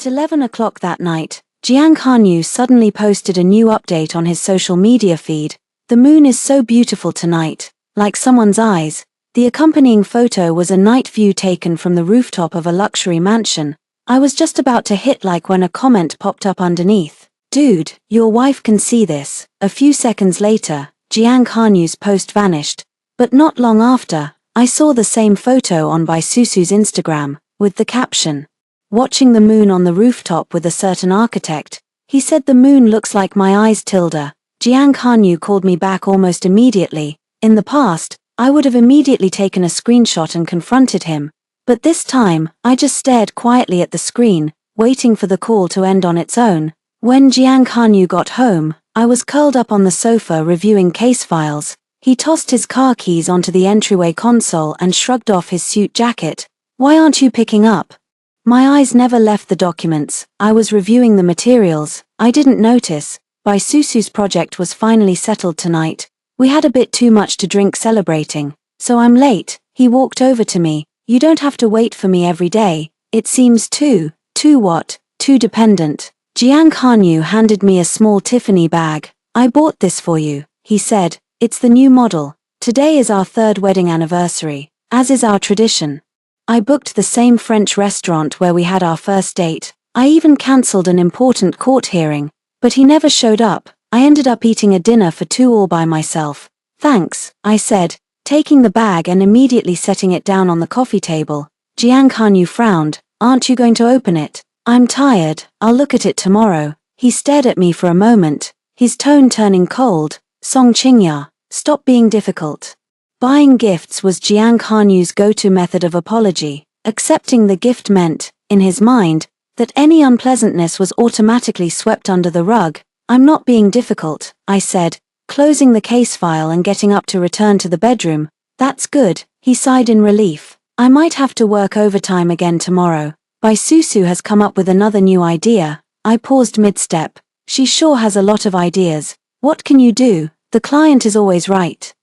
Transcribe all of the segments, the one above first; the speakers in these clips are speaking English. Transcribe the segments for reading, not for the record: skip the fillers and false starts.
At 11 o'clock that night, Jiang Hanyu suddenly posted a new update on his social media feed. The moon is so beautiful tonight, like someone's eyes. The accompanying photo was a night view taken from the rooftop of a luxury mansion. I was just about to hit like when a comment popped up underneath. Dude, your wife can see this. A few seconds later, Jiang Hanyu's post vanished. But not long after, I saw the same photo on Baisusu's Instagram, with the caption, "Watching the moon on the rooftop with a certain architect. He said the moon looks like my eyes tilde." Jiang Hanyu called me back almost immediately. In the past, I would have immediately taken a screenshot and confronted him. But this time, I just stared quietly at the screen, waiting for the call to end on its own. When Jiang Hanyu got home, I was curled up on the sofa reviewing case files. He tossed his car keys onto the entryway console and shrugged off his suit jacket. "Why aren't you picking up?" My eyes never left the documents. I was reviewing the materials. I didn't notice. Baisusu's project was finally settled tonight. We had a bit too much to drink celebrating. "So I'm late." He walked over to me. "You don't have to wait for me every day. It seems too what? Too dependent." Jiang Hanyu handed me a small Tiffany bag. "I bought this for you," he said. "It's the new model. Today is our 3rd wedding anniversary, as is our tradition." I booked the same French restaurant where we had our first date. I even cancelled an important court hearing, but he never showed up. I ended up eating a dinner for 2 all by myself. "Thanks," I said, taking the bag and immediately setting it down on the coffee table. Jiang Hanyu frowned. "Aren't you going to open it?" "I'm tired, I'll look at it tomorrow." He stared at me for a moment, his tone turning cold. "Song Qingya, stop being difficult." Buying gifts was Jiang Hanyu's go-to method of apology. Accepting the gift meant, in his mind, that any unpleasantness was automatically swept under the rug. "I'm not being difficult," I said, closing the case file and getting up to return to the bedroom. "That's good," he sighed in relief. "I might have to work overtime again tomorrow. Baisusu has come up with another new idea." I paused mid-step. "She sure has a lot of ideas. What can you do? The client is always right."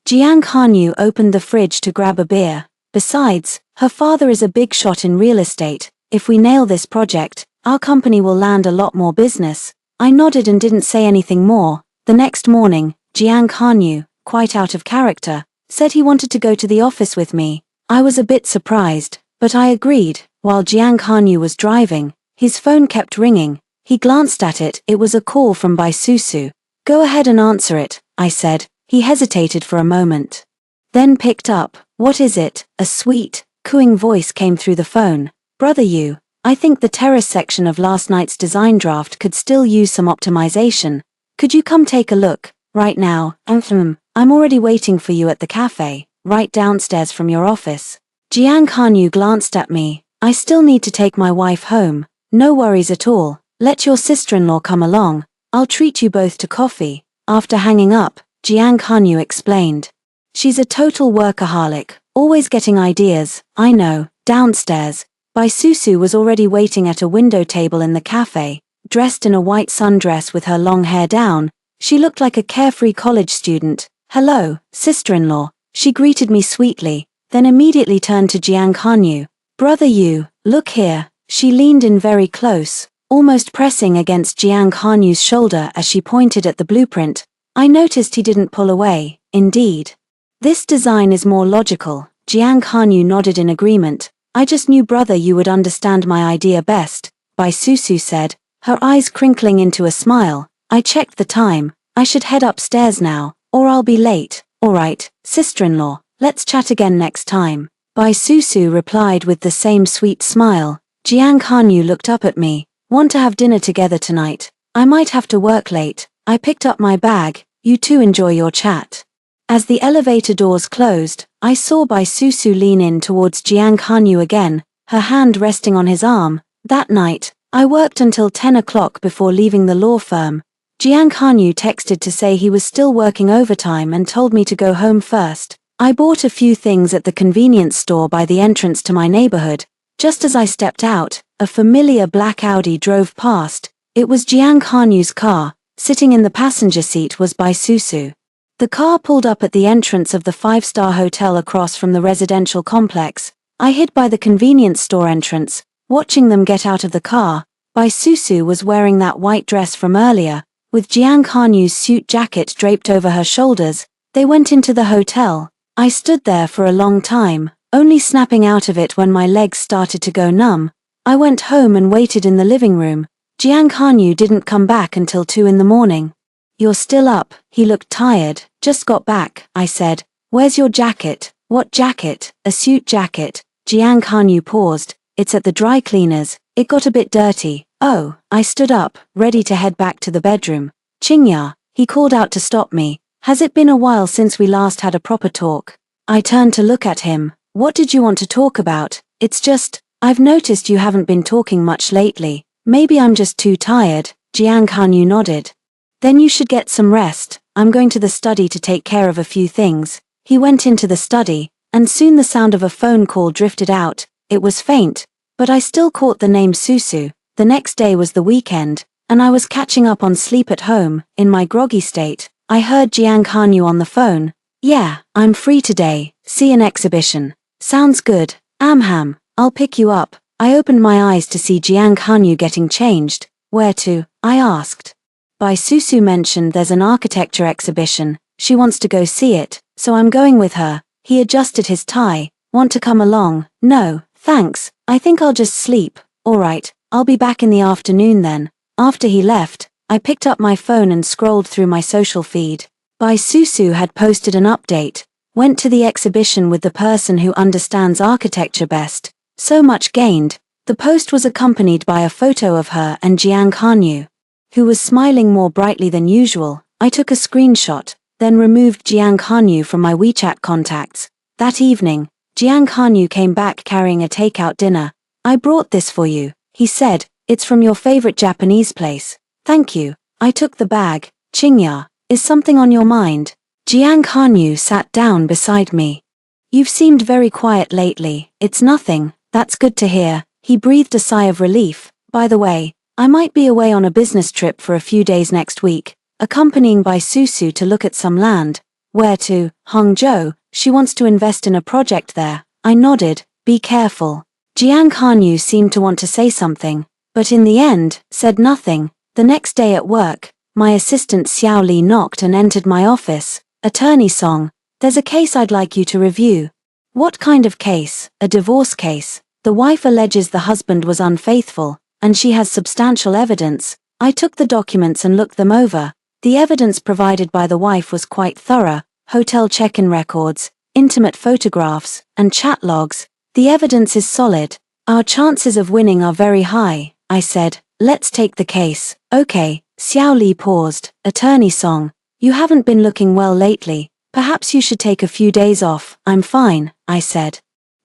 Jiang Hanyu opened the fridge to grab a beer. "Besides, her father is a big shot in real estate. If we nail this project, our company will land a lot more business." I nodded and didn't say anything more. The next morning, Jiang Hanyu, quite out of character, said he wanted to go to the office with me. I was a bit surprised, but I agreed. While Jiang Hanyu was driving, his phone kept ringing. He glanced at it. It was a call from Baisusu. "Go ahead and answer it," I said. He hesitated for a moment, then picked up. "What is it?" A sweet, cooing voice came through the phone. "Brother Yu, I think the terrace section of last night's design draft could still use some optimization. Could you come take a look, right now?" "I'm already waiting for you at the cafe, right downstairs from your office." Jiang Hanyu glanced at me. "I still need to take my wife home." "No worries at all. Let your sister-in-law come along. I'll treat you both to coffee." After hanging up, Jiang Hanyu explained. "She's a total workaholic, always getting ideas." "I know." Downstairs, Baisusu was already waiting at a window table in the cafe, dressed in a white sundress with her long hair down. She looked like a carefree college student. "Hello, sister-in-law," she greeted me sweetly, then immediately turned to Jiang Hanyu. "Brother Yu, look here." She leaned in very close, almost pressing against Jiang Hanyu's shoulder as she pointed at the blueprint. I noticed he didn't pull away. "Indeed. This design is more logical." Jiang Hanyu nodded in agreement. "I just knew brother you would understand my idea best," Baisusu said, her eyes crinkling into a smile. I checked the time. "I should head upstairs now, or I'll be late." "Alright, sister-in-law, let's chat again next time," Baisusu replied with the same sweet smile. Jiang Hanyu looked up at me. "Want to have dinner together tonight? I might have to work late." I picked up my bag. "You two enjoy your chat." As the elevator doors closed, I saw Baisusu lean in towards Jiang Hanyu again, her hand resting on his arm. That night, I worked until 10 o'clock before leaving the law firm. Jiang Hanyu texted to say he was still working overtime and told me to go home first. I bought a few things at the convenience store by the entrance to my neighborhood. Just as I stepped out, a familiar black Audi drove past. It was Jiang Hanyu's car. Sitting in the passenger seat was Baisusu. The car pulled up at the entrance of the 5-star hotel across from the residential complex. I hid by the convenience store entrance, watching them get out of the car. Bai Susu was wearing that white dress from earlier, with Jiang Kanyu's suit jacket draped over her shoulders. They went into the hotel. I stood there for a long time, only snapping out of it when my legs started to go numb. I went home and waited in the living room. Jiang Kanyu didn't come back until 2 in the morning. "You're still up," he looked tired. "Just got back," I said. "Where's your jacket?" "What jacket?" "A suit jacket." Jiang Kanyu paused. "It's at the dry cleaners. It got a bit dirty." "Oh." I stood up, ready to head back to the bedroom. "Qingya," he called out to stop me. "Has it been a while since we last had a proper talk?" I turned to look at him. "What did you want to talk about?" "It's just, I've noticed you haven't been talking much lately. Maybe I'm just too tired." Jiang Kanyu nodded. "Then you should get some rest. I'm going to the study to take care of a few things." He went into the study, and soon the sound of a phone call drifted out. It was faint, but I still caught the name Susu. The next day was the weekend, and I was catching up on sleep at home. In my groggy state, I heard Jiang Kanyu on the phone. "Yeah, I'm free today. See an exhibition." "Sounds good. Amham, I'll pick you up." I opened my eyes to see Jiang Kanyu getting changed. "Where to?" I asked. Bai Susu mentioned there's an architecture exhibition. She wants to go see it, so I'm going with her. He adjusted his tie. "Want to come along?" "No, thanks. I think I'll just sleep." "Alright, I'll be back in the afternoon then." After he left, I picked up my phone and scrolled through my social feed. Bai Susu had posted an update. "Went to the exhibition with the person who understands architecture best. So much gained." The post was accompanied by a photo of her and Jiang Kanyu, who was smiling more brightly than usual. I took a screenshot, then removed Jiang Kanyu from my WeChat contacts. That evening, Jiang Kanyu came back carrying a takeout dinner. "I brought this for you," he said. "It's from your favorite Japanese place." "Thank you." I took the bag. "Qingya, is something on your mind?" Jiang Kanyu sat down beside me. "You've seemed very quiet lately." "It's nothing." "That's good to hear." He breathed a sigh of relief. "By the way, I might be away on a business trip for a few days next week, accompanying Bai Susu to look at some land." "Where to?" "Hangzhou. She wants to invest in a project there." I nodded. "Be careful." Jiang Kanyu seemed to want to say something, but in the end, said nothing. The next day at work, my assistant Xiao Li knocked and entered my office. "Attorney Song, there's a case I'd like you to review." "What kind of case?" "A divorce case. The wife alleges the husband was unfaithful, and she has substantial evidence." I took the documents and looked them over. The evidence provided by the wife was quite thorough: hotel check-in records, intimate photographs, and chat logs. "The evidence is solid. Our chances of winning are very high," I said. "Let's take the case." "Okay." Xiao Li paused. "Attorney Song, you haven't been looking well lately. Perhaps you should take a few days off." "I'm fine," I said,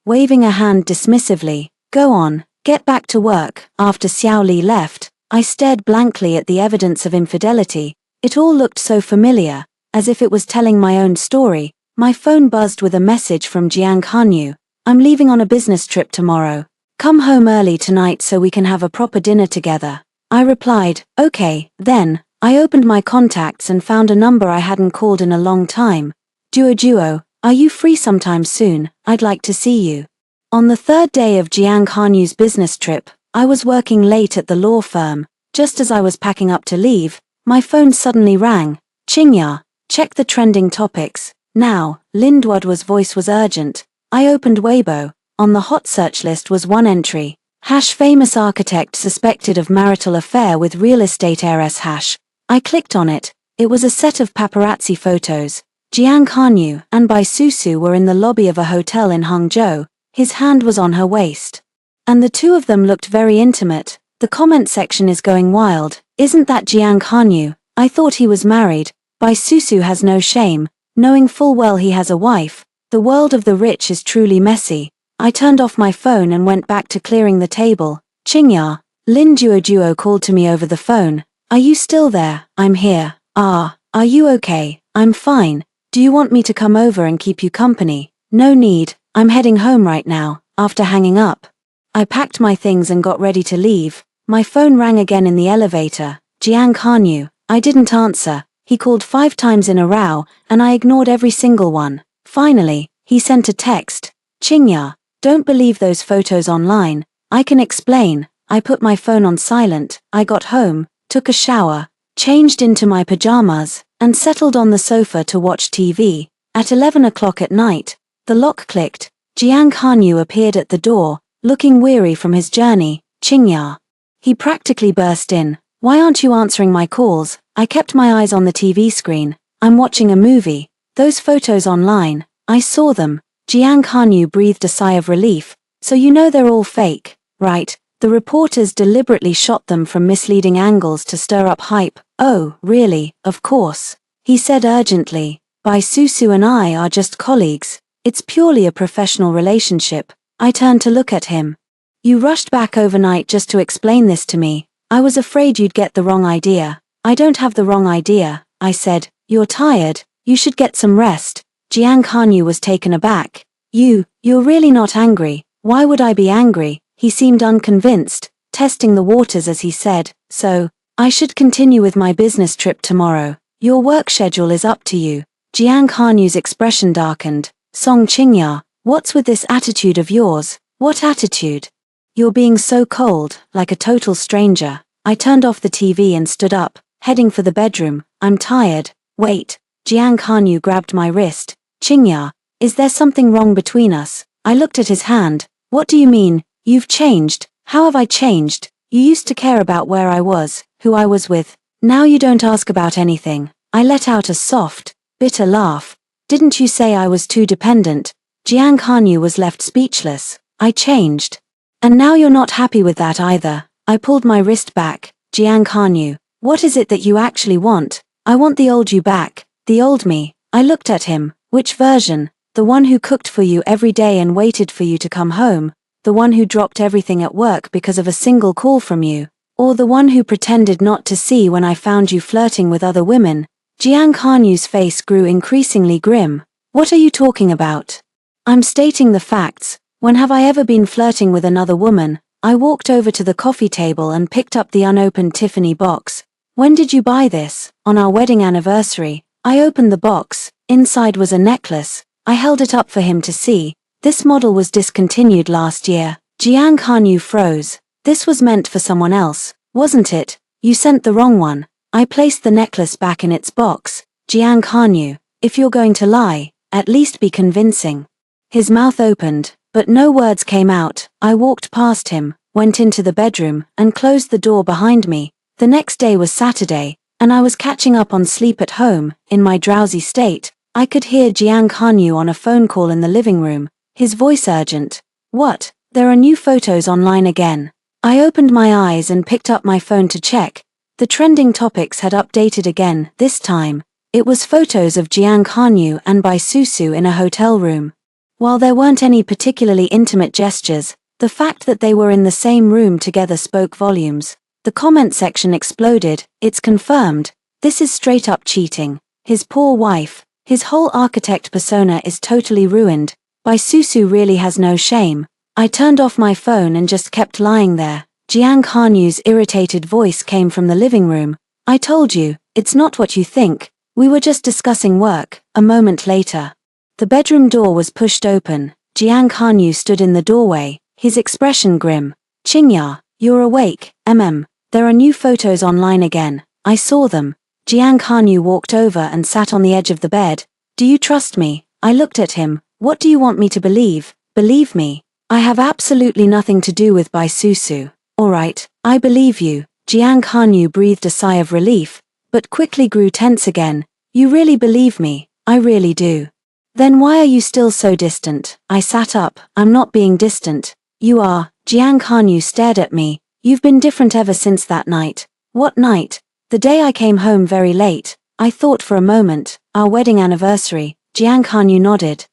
waving a hand dismissively. "Go on, get back to work." After Xiao Li left, I stared blankly at the evidence of infidelity. It all looked so familiar, as if it was telling my own story. My phone buzzed with a message from Jiang Kanyu. "I'm leaving on a business trip tomorrow. Come home early tonight so we can have a proper dinner together." I replied, "Okay, then." I opened my contacts and found a number I hadn't called in a long time. "Duo, are you free sometime soon? I'd like to see you." On the third day of Jiang Kanyu's business trip, I was working late at the law firm. Just as I was packing up to leave, my phone suddenly rang. "Qingya, check the trending topics. Now." Lin Duodwa's voice was urgent. I opened Weibo. On the hot search list was one entry. #famous architect suspected of marital affair with real estate heiress #. I clicked on it. It was a set of paparazzi photos. Jiang Kanyu and Bai Susu were in the lobby of a hotel in Hangzhou. His hand was on her waist. And the two of them looked very intimate. The comment section is going wild. "Isn't that Jiang Kanyu? I thought he was married." Bai Susu has no shame, knowing full well he has a wife. The world of the rich is truly messy. I turned off my phone and went back to clearing the table. "Qingya." Lin Duo called to me over the phone. "Are you still there?" "I'm here." "Ah, are you okay?" "I'm fine. Do you want me to come over and keep you company?" "No need. I'm heading home right now." After hanging up, I packed my things and got ready to leave. My phone rang again in the elevator. Jiang Kanyu. I didn't answer. He called 5 times in a row, and I ignored every single one. Finally, he sent a text. "Qingya, don't believe those photos online. I can explain." I put my phone on silent, I got home, took a shower, changed into my pajamas, and settled on the sofa to watch TV. At 11 o'clock at night, the lock clicked. Jiang Hanyu appeared at the door, looking weary from his journey. Qingya. He practically burst in. Why aren't you answering my calls? I kept my eyes on the TV screen. I'm watching a movie. Those photos online, I saw them. Jiang Hanyu breathed a sigh of relief. So you know they're all fake, right? The reporters deliberately shot them from misleading angles to stir up hype. Oh, really? Of course. He said urgently. Bai Susu and I are just colleagues. It's purely a professional relationship. I turned to look at him. You rushed back overnight just to explain this to me. I was afraid you'd get the wrong idea. I don't have the wrong idea, I said. You're tired. You should get some rest. Jiang Hanyu was taken aback. You're really not angry. Why would I be angry? He seemed unconvinced, testing the waters as he said, so, I should continue with my business trip tomorrow. Your work schedule is up to you. Jiang Hanyu's expression darkened. Song Qingya, what's with this attitude of yours? What attitude? You're being so cold, like a total stranger. I turned off the TV and stood up, heading for the bedroom. I'm tired. Wait. Jiang Hanyu grabbed my wrist. Qingya, is there something wrong between us? I looked at his hand. What do you mean? You've changed. How have I changed? You used to care about where I was, who I was with. Now you don't ask about anything. I let out a soft, bitter laugh. Didn't you say I was too dependent? Jiang Hanyu was left speechless. I changed. And now you're not happy with that either. I pulled my wrist back. Jiang Hanyu, what is it that you actually want? I want the old you back. The old me. I looked at him. Which version? The one who cooked for you every day and waited for you to come home? The one who dropped everything at work because of a single call from you? Or the one who pretended not to see when I found you flirting with other women? Jiang Hanyu's face grew increasingly grim. What are you talking about? I'm stating the facts. When have I ever been flirting with another woman? I walked over to the coffee table and picked up the unopened Tiffany box. When did you buy this? On our wedding anniversary. I opened the box. Inside was a necklace. I held it up for him to see. This model was discontinued last year. Jiang Hanyu froze. This was meant for someone else, wasn't it? You sent the wrong one. I placed the necklace back in its box. Jiang Hanyu, if you're going to lie, at least be convincing. His mouth opened, but no words came out. I walked past him, went into the bedroom, and closed the door behind me. The next day was Saturday, and I was catching up on sleep at home. In my drowsy state, I could hear Jiang Hanyu on a phone call in the living room, his voice urgent. What? There are new photos online again. I opened my eyes and picked up my phone to check. The trending topics had updated again. This time, it was photos of Jiang Hanyu and Bai Susu in a hotel room. While there weren't any particularly intimate gestures, the fact that they were in the same room together spoke volumes. The comment section exploded. It's confirmed. This is straight up cheating. His poor wife. His whole architect persona is totally ruined. Bai Susu really has no shame. I turned off my phone and just kept lying there. Jiang Hanyu's irritated voice came from the living room. I told you, it's not what you think. We were just discussing work. A moment later, the bedroom door was pushed open. Jiang Hanyu stood in the doorway, his expression grim. Qingya, you're awake, There are new photos online again. I saw them. Jiang Hanyu walked over and sat on the edge of the bed. Do you trust me? I looked at him. What do you want me to believe? Believe me. I have absolutely nothing to do with Bai Susu. Alright, I believe you. Jiang Hanyu breathed a sigh of relief, but quickly grew tense again. You really believe me? I really do. Then why are you still so distant? I sat up. I'm not being distant. You are. Jiang Hanyu stared at me. You've been different ever since that night. What night? The day I came home very late. I thought for a moment. Our wedding anniversary. Jiang Hanyu nodded.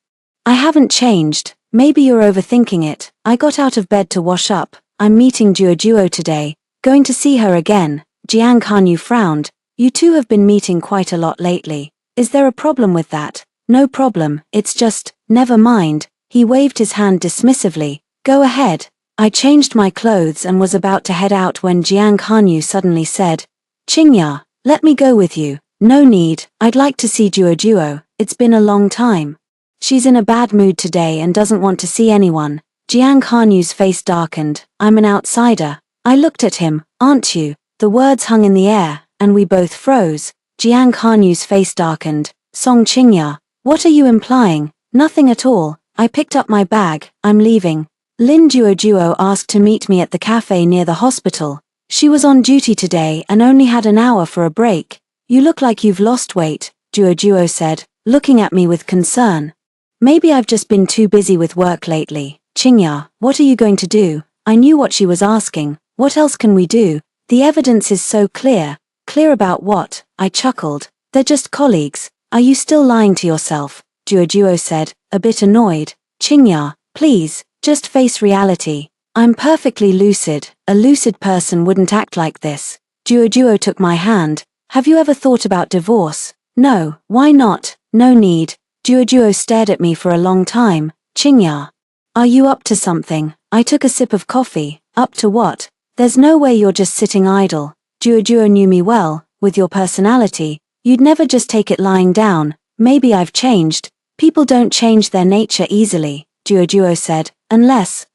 I haven't changed. Maybe you're overthinking it. I got out of bed to wash up. I'm meeting Duo today. Going to see her again. Jiang Hanyu frowned. You two have been meeting quite a lot lately. Is there a problem with that? No problem, it's just, never mind. He waved his hand dismissively. Go ahead. I changed my clothes and was about to head out when Jiang Hanyu suddenly said, Qingya, let me go with you. No need, I'd like to see Duo. It's been a long time. She's in a bad mood today and doesn't want to see anyone. Jiang Hanyu's face darkened. I'm an outsider. I looked at him. Aren't you? The words hung in the air, and we both froze. Jiang Kanyu's face darkened. Song Qingya, what are you implying? Nothing at all. I picked up my bag. I'm leaving. Lin Duo asked to meet me at the cafe near the hospital. She was on duty today and only had an hour for a break. You look like you've lost weight, Duo said, looking at me with concern. Maybe I've just been too busy with work lately. Qingya, what are you going to do? I knew what she was asking. What else can we do? The evidence is so clear. Clear about what? I chuckled. They're just colleagues. Are you still lying to yourself? Duo said, a bit annoyed. Qingya, please, just face reality. I'm perfectly lucid. A lucid person wouldn't act like this. Duo took my hand. Have you ever thought about divorce? No, why not? No need. Duo stared at me for a long time. Qingya, are you up to something? I took a sip of coffee. Up to what? There's no way you're just sitting idle. Duo knew me well. With your personality, you'd never just take it lying down. Maybe I've changed. People don't change their nature easily, Duo said. Unless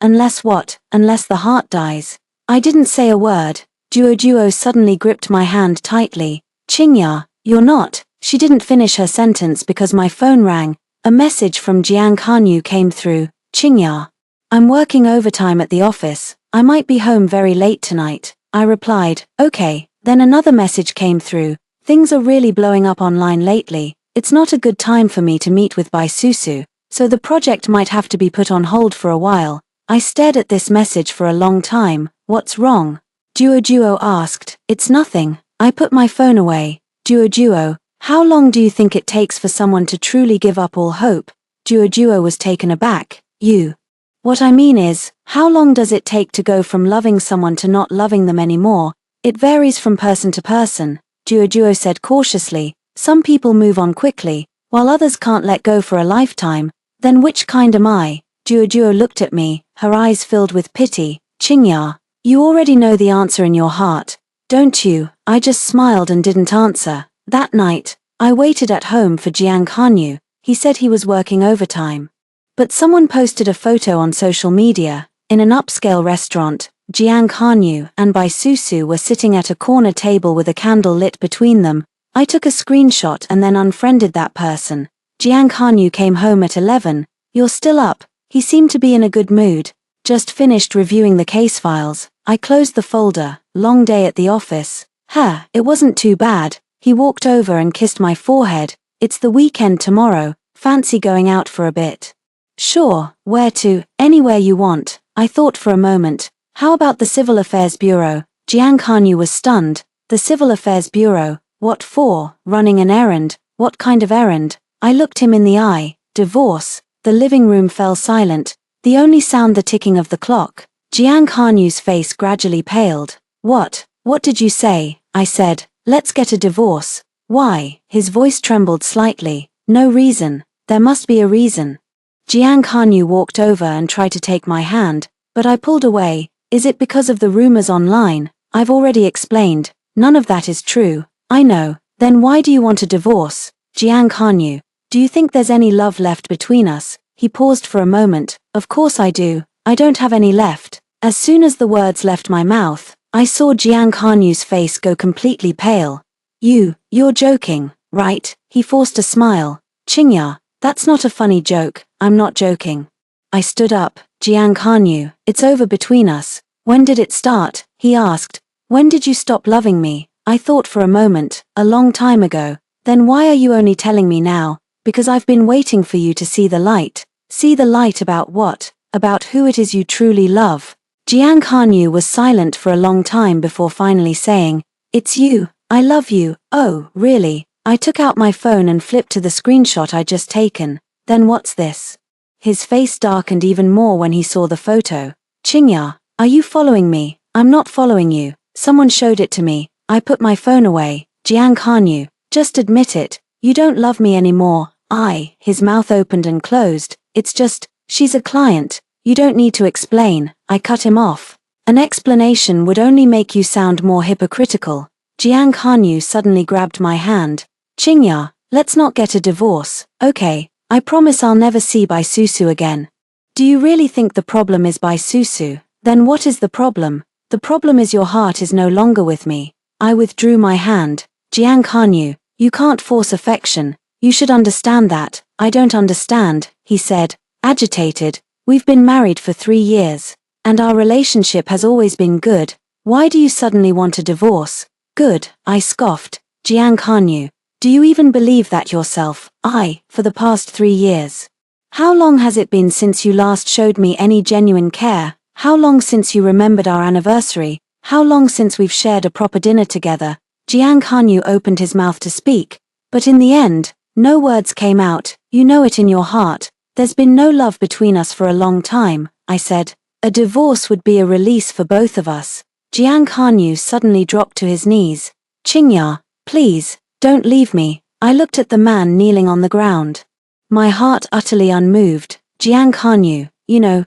what? Unless the heart dies. I didn't say a word. Duo suddenly gripped my hand tightly. Qingya, you're not. She didn't finish her sentence because my phone rang. A message from Jiang Kanyu came through. Qingya, I'm working overtime at the office. I might be home very late tonight. I replied, okay. Then another message came through. Things are really blowing up online lately. It's not a good time for me to meet with Bai Susu, so the project might have to be put on hold for a while. I stared at this message for a long time. What's wrong? Duo asked. It's nothing. I put my phone away. Duo, how long do you think it takes for someone to truly give up all hope? Duo was taken aback. What I mean is, how long does it take to go from loving someone to not loving them anymore? It varies from person to person, Duo said cautiously. Some people move on quickly, while others can't let go for a lifetime. Then which kind am I? Duo looked at me, her eyes filled with pity. Qingya, you already know the answer in your heart, don't you? I just smiled and didn't answer. That night, I waited at home for Jiang Kanyu. He said he was working overtime. But someone posted a photo on social media. In an upscale restaurant, Jiang Kanyu and Bai Susu were sitting at a corner table with a candle lit between them. I took a screenshot and then unfriended that person. Jiang Kanyu came home at 11. You're still up. He seemed to be in a good mood. Just finished reviewing the case files. I closed the folder. Long day at the office. It wasn't too bad. He walked over and kissed my forehead. It's the weekend tomorrow. Fancy going out for a bit? Sure, where to? Anywhere you want. I thought for a moment. How about the Civil Affairs Bureau? Jiang Kanyu was stunned. The Civil Affairs Bureau? What for? Running an errand? What kind of errand? I looked him in the eye. Divorce. The living room fell silent. The only sound the ticking of the clock. Jiang Kanyu's face gradually paled. What did you say? I said, let's get a divorce. Why? His voice trembled slightly. No reason. There must be a reason. Jiang Kanyu walked over and tried to take my hand, but I pulled away. Is it because of the rumors online? I've already explained. None of that is true. I know. Then why do you want a divorce? Jiang Kanyu, do you think there's any love left between us? He paused for a moment. Of course I do. I don't have any left. As soon as the words left my mouth, I saw Jiang Kanyu's face go completely pale. You're joking, right? He forced a smile. Qingya, that's not a funny joke. I'm not joking. I stood up. Jiang Kanyu, it's over between us. When did it start? He asked. When did you stop loving me? I thought for a moment. A long time ago. Then why are you only telling me now? Because I've been waiting for you to see the light. See the light about what? About who it is you truly love. Jiang Kanyu was silent for a long time before finally saying, it's you. I love you. Oh, really? I took out my phone and flipped to the screenshot I'd just taken. Then what's this? His face darkened even more when he saw the photo. Qingya, are you following me? I'm not following you. Someone showed it to me. I put my phone away. Jiang Kanyu, just admit it. You don't love me anymore. His mouth opened and closed. It's just, she's a client. You don't need to explain. I cut him off. An explanation would only make you sound more hypocritical. Jiang Kanyu suddenly grabbed my hand. Qingya, let's not get a divorce, okay? I promise I'll never see Bai Susu again. Do you really think the problem is Bai Susu? Then what is the problem? The problem is your heart is no longer with me. I withdrew my hand. Jiang Kanyu, you can't force affection. You should understand that. I don't understand, he said, agitated. We've been married for 3 years. And our relationship has always been good. Why do you suddenly want a divorce? Good, I scoffed. Jiang Kanyu, do you even believe that yourself? For the past 3 years. How long has it been since you last showed me any genuine care? How long since you remembered our anniversary? How long since we've shared a proper dinner together? Jiang Kanyu opened his mouth to speak, but in the end, no words came out. You know it in your heart. There's been no love between us for a long time, I said. A divorce would be a release for both of us. Jiang Kanyu suddenly dropped to his knees. Qingya, please, don't leave me. I looked at the man kneeling on the ground. My heart utterly unmoved. Jiang Kanyu,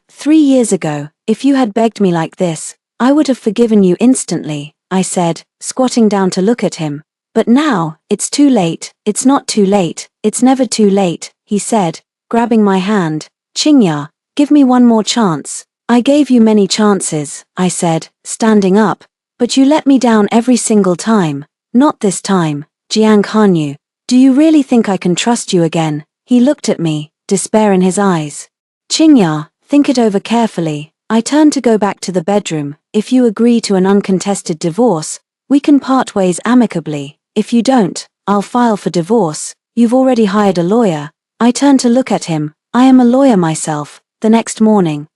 3 years ago, if you had begged me like this, I would have forgiven you instantly, I said, squatting down to look at him. But now, it's too late. It's not too late. It's never too late, he said, grabbing my hand. Qingya, give me one more chance. I gave you many chances, I said, standing up, but you let me down every single time. Not this time. Jiang Kanyu, do you really think I can trust you again? He looked at me, despair in his eyes. Qingya, think it over carefully. I turned to go back to the bedroom. If you agree to an uncontested divorce, we can part ways amicably. If you don't, I'll file for divorce. You've already hired a lawyer. I turned to look at him. I am a lawyer myself. The next morning,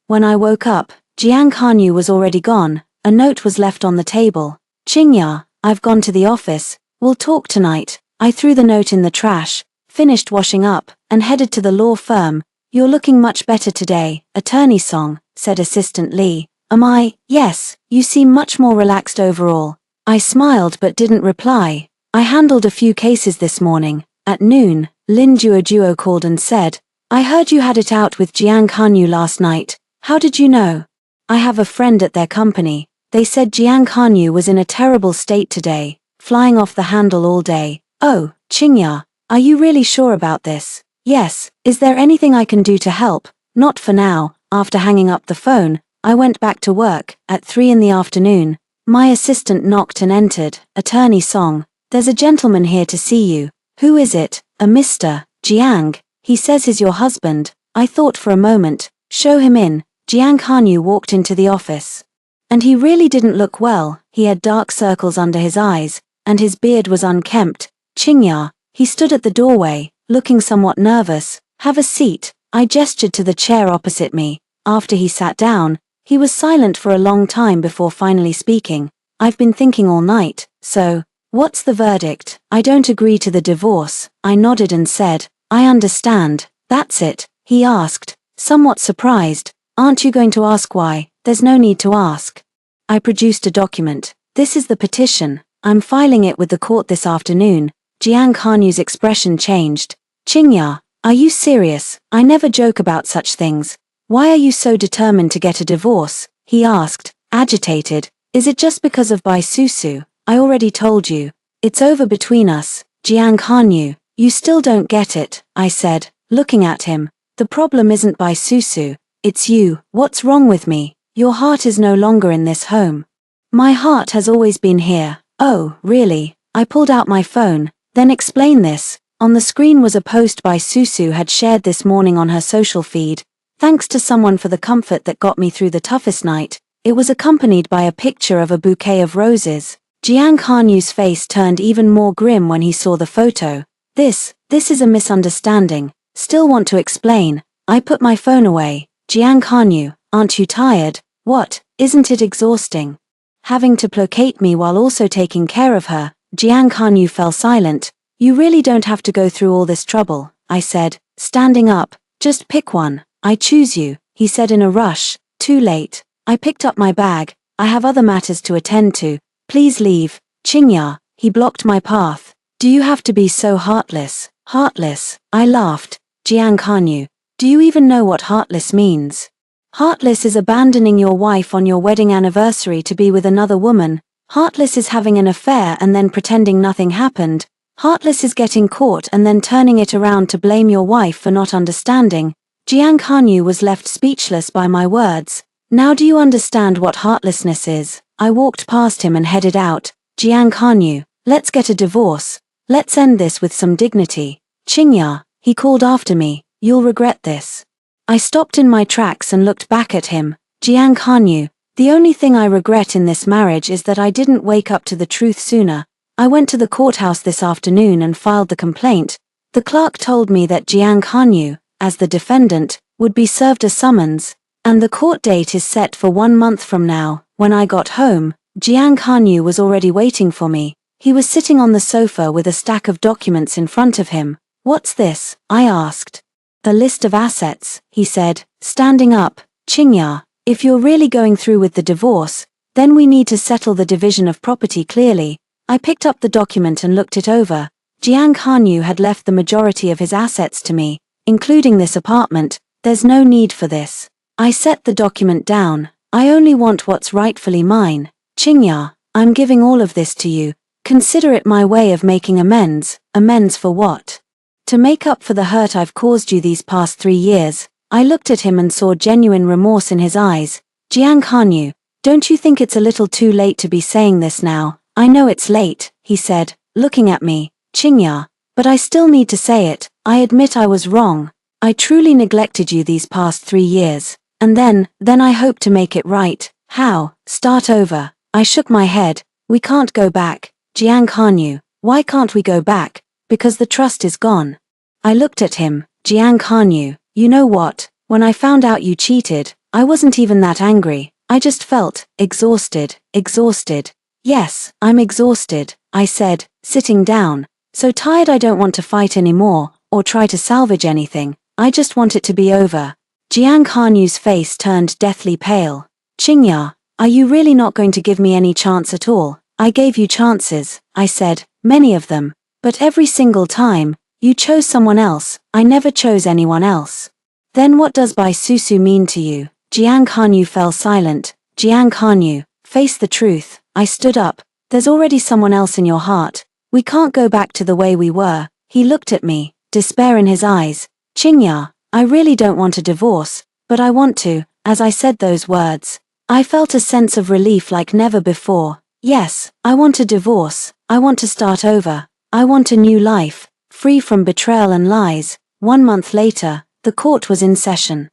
when I woke up, Jiang Kanyu was already gone. A note was left on the table. Qingya, I've gone to the office. We'll talk tonight. I threw the note in the trash, finished washing up, and headed to the law firm. You're looking much better today, Attorney Song, said Assistant Lee. Am I? Yes, you seem much more relaxed overall. I smiled but didn't reply. I handled a few cases this morning. At noon, Lin Duo called and said, I heard you had it out with Jiang Kanyu last night. How did you know? I have a friend at their company. They said Jiang Kanyu was in a terrible state today, flying off the handle all day. Oh, Qingya, are you really sure about this? Yes, is there anything I can do to help? Not for now. After hanging up the phone, I went back to work. At 3 in the afternoon, my assistant knocked and entered. Attorney Song, there's a gentleman here to see you. Who is it? A Mr. Jiang. He says he's your husband. I thought for a moment. Show him in. Jiang Kanyu walked into the office. And he really didn't look well. He had dark circles under his eyes, and his beard was unkempt. Qingya, he stood at the doorway, looking somewhat nervous. Have a seat. I gestured to the chair opposite me. After he sat down, he was silent for a long time before finally speaking. I've been thinking all night, so, what's the verdict? I don't agree to the divorce. I nodded and said, I understand. That's it, he asked, somewhat surprised. Aren't you going to ask why? There's no need to ask. I produced a document. This is the petition. I'm filing it with the court this afternoon. Jiang Kanyu's expression changed. Qingya, are you serious? I never joke about such things. Why are you so determined to get a divorce? He asked, agitated. Is it just because of Bai Susu? I already told you. It's over between us. Jiang Kanyu, you still don't get it, I said, looking at him. The problem isn't Bai Susu. It's you. What's wrong with me? Your heart is no longer in this home. My heart has always been here. Oh, really? I pulled out my phone. Then explain this. On the screen was a post Bai Susu had shared this morning on her social feed. Thanks to someone for the comfort that got me through the toughest night. It was accompanied by a picture of a bouquet of roses. Jiang Kanyu's face turned even more grim when he saw the photo. This is a misunderstanding. Still want to explain. I put my phone away. Jiang Kanyu, aren't you tired? What, isn't it exhausting? Having to placate me while also taking care of her. Jiang Kanyu fell silent. You really don't have to go through all this trouble, I said, standing up. Just pick one. I choose you, he said in a rush. Too late. I picked up my bag. I have other matters to attend to. Please leave. Qingya, he blocked my path. Do you have to be so heartless? Heartless, I laughed. Jiang Kanyu, do you even know what heartless means? Heartless is abandoning your wife on your wedding anniversary to be with another woman. Heartless is having an affair and then pretending nothing happened. Heartless is getting caught and then turning it around to blame your wife for not understanding. Jiang Kanyu was left speechless by my words. Now do you understand what heartlessness is? I walked past him and headed out. Jiang Kanyu, let's get a divorce. Let's end this with some dignity. Qingya, he called after me, you'll regret this. I stopped in my tracks and looked back at him. Jiang Kanyu, the only thing I regret in this marriage is that I didn't wake up to the truth sooner. I went to the courthouse this afternoon and filed the complaint. The clerk told me that Jiang Kanyu, as the defendant, would be served a summons, and the court date is set for 1 month from now. When I got home, Jiang Kanyu was already waiting for me. He was sitting on the sofa with a stack of documents in front of him. What's this? I asked. A list of assets, he said, standing up. Qingya, if you're really going through with the divorce, then we need to settle the division of property clearly. I picked up the document and looked it over. Jiang Kanyu had left the majority of his assets to me, including this apartment. There's no need for this. I set the document down. I only want what's rightfully mine. Qingya, I'm giving all of this to you. Consider it my way of making amends. Amends for what? To make up for the hurt I've caused you these past 3 years. I looked at him and saw genuine remorse in his eyes. Jiang Kanyu, don't you think it's a little too late to be saying this now? I know it's late, he said, looking at me. Qingya, but I still need to say it. I admit I was wrong. I truly neglected you these past 3 years. And then I hope to make it right. How? Start over. I shook my head. We can't go back. Jiang Kanyu, why can't we go back? Because the trust is gone. I looked at him. Jiang Kanyu, you know what? When I found out you cheated, I wasn't even that angry. I just felt exhausted. Yes, I'm exhausted, I said, sitting down. So tired I don't want to fight anymore, or try to salvage anything. I just want it to be over. Jiang Kanyu's face turned deathly pale. Qingya, are you really not going to give me any chance at all? I gave you chances, I said, many of them. But every single time, you chose someone else. I never chose anyone else. Then what does Bai Susu mean to you? Jiang Kanyu fell silent. Jiang Kanyu, face the truth. I stood up. There's already someone else in your heart. We can't go back to the way we were. He looked at me, despair in his eyes. Qingya, I really don't want a divorce, but I want to. As I said those words, I felt a sense of relief like never before. Yes, I want a divorce. I want to start over. I want a new life, free from betrayal and lies. 1 month later, the court was in session.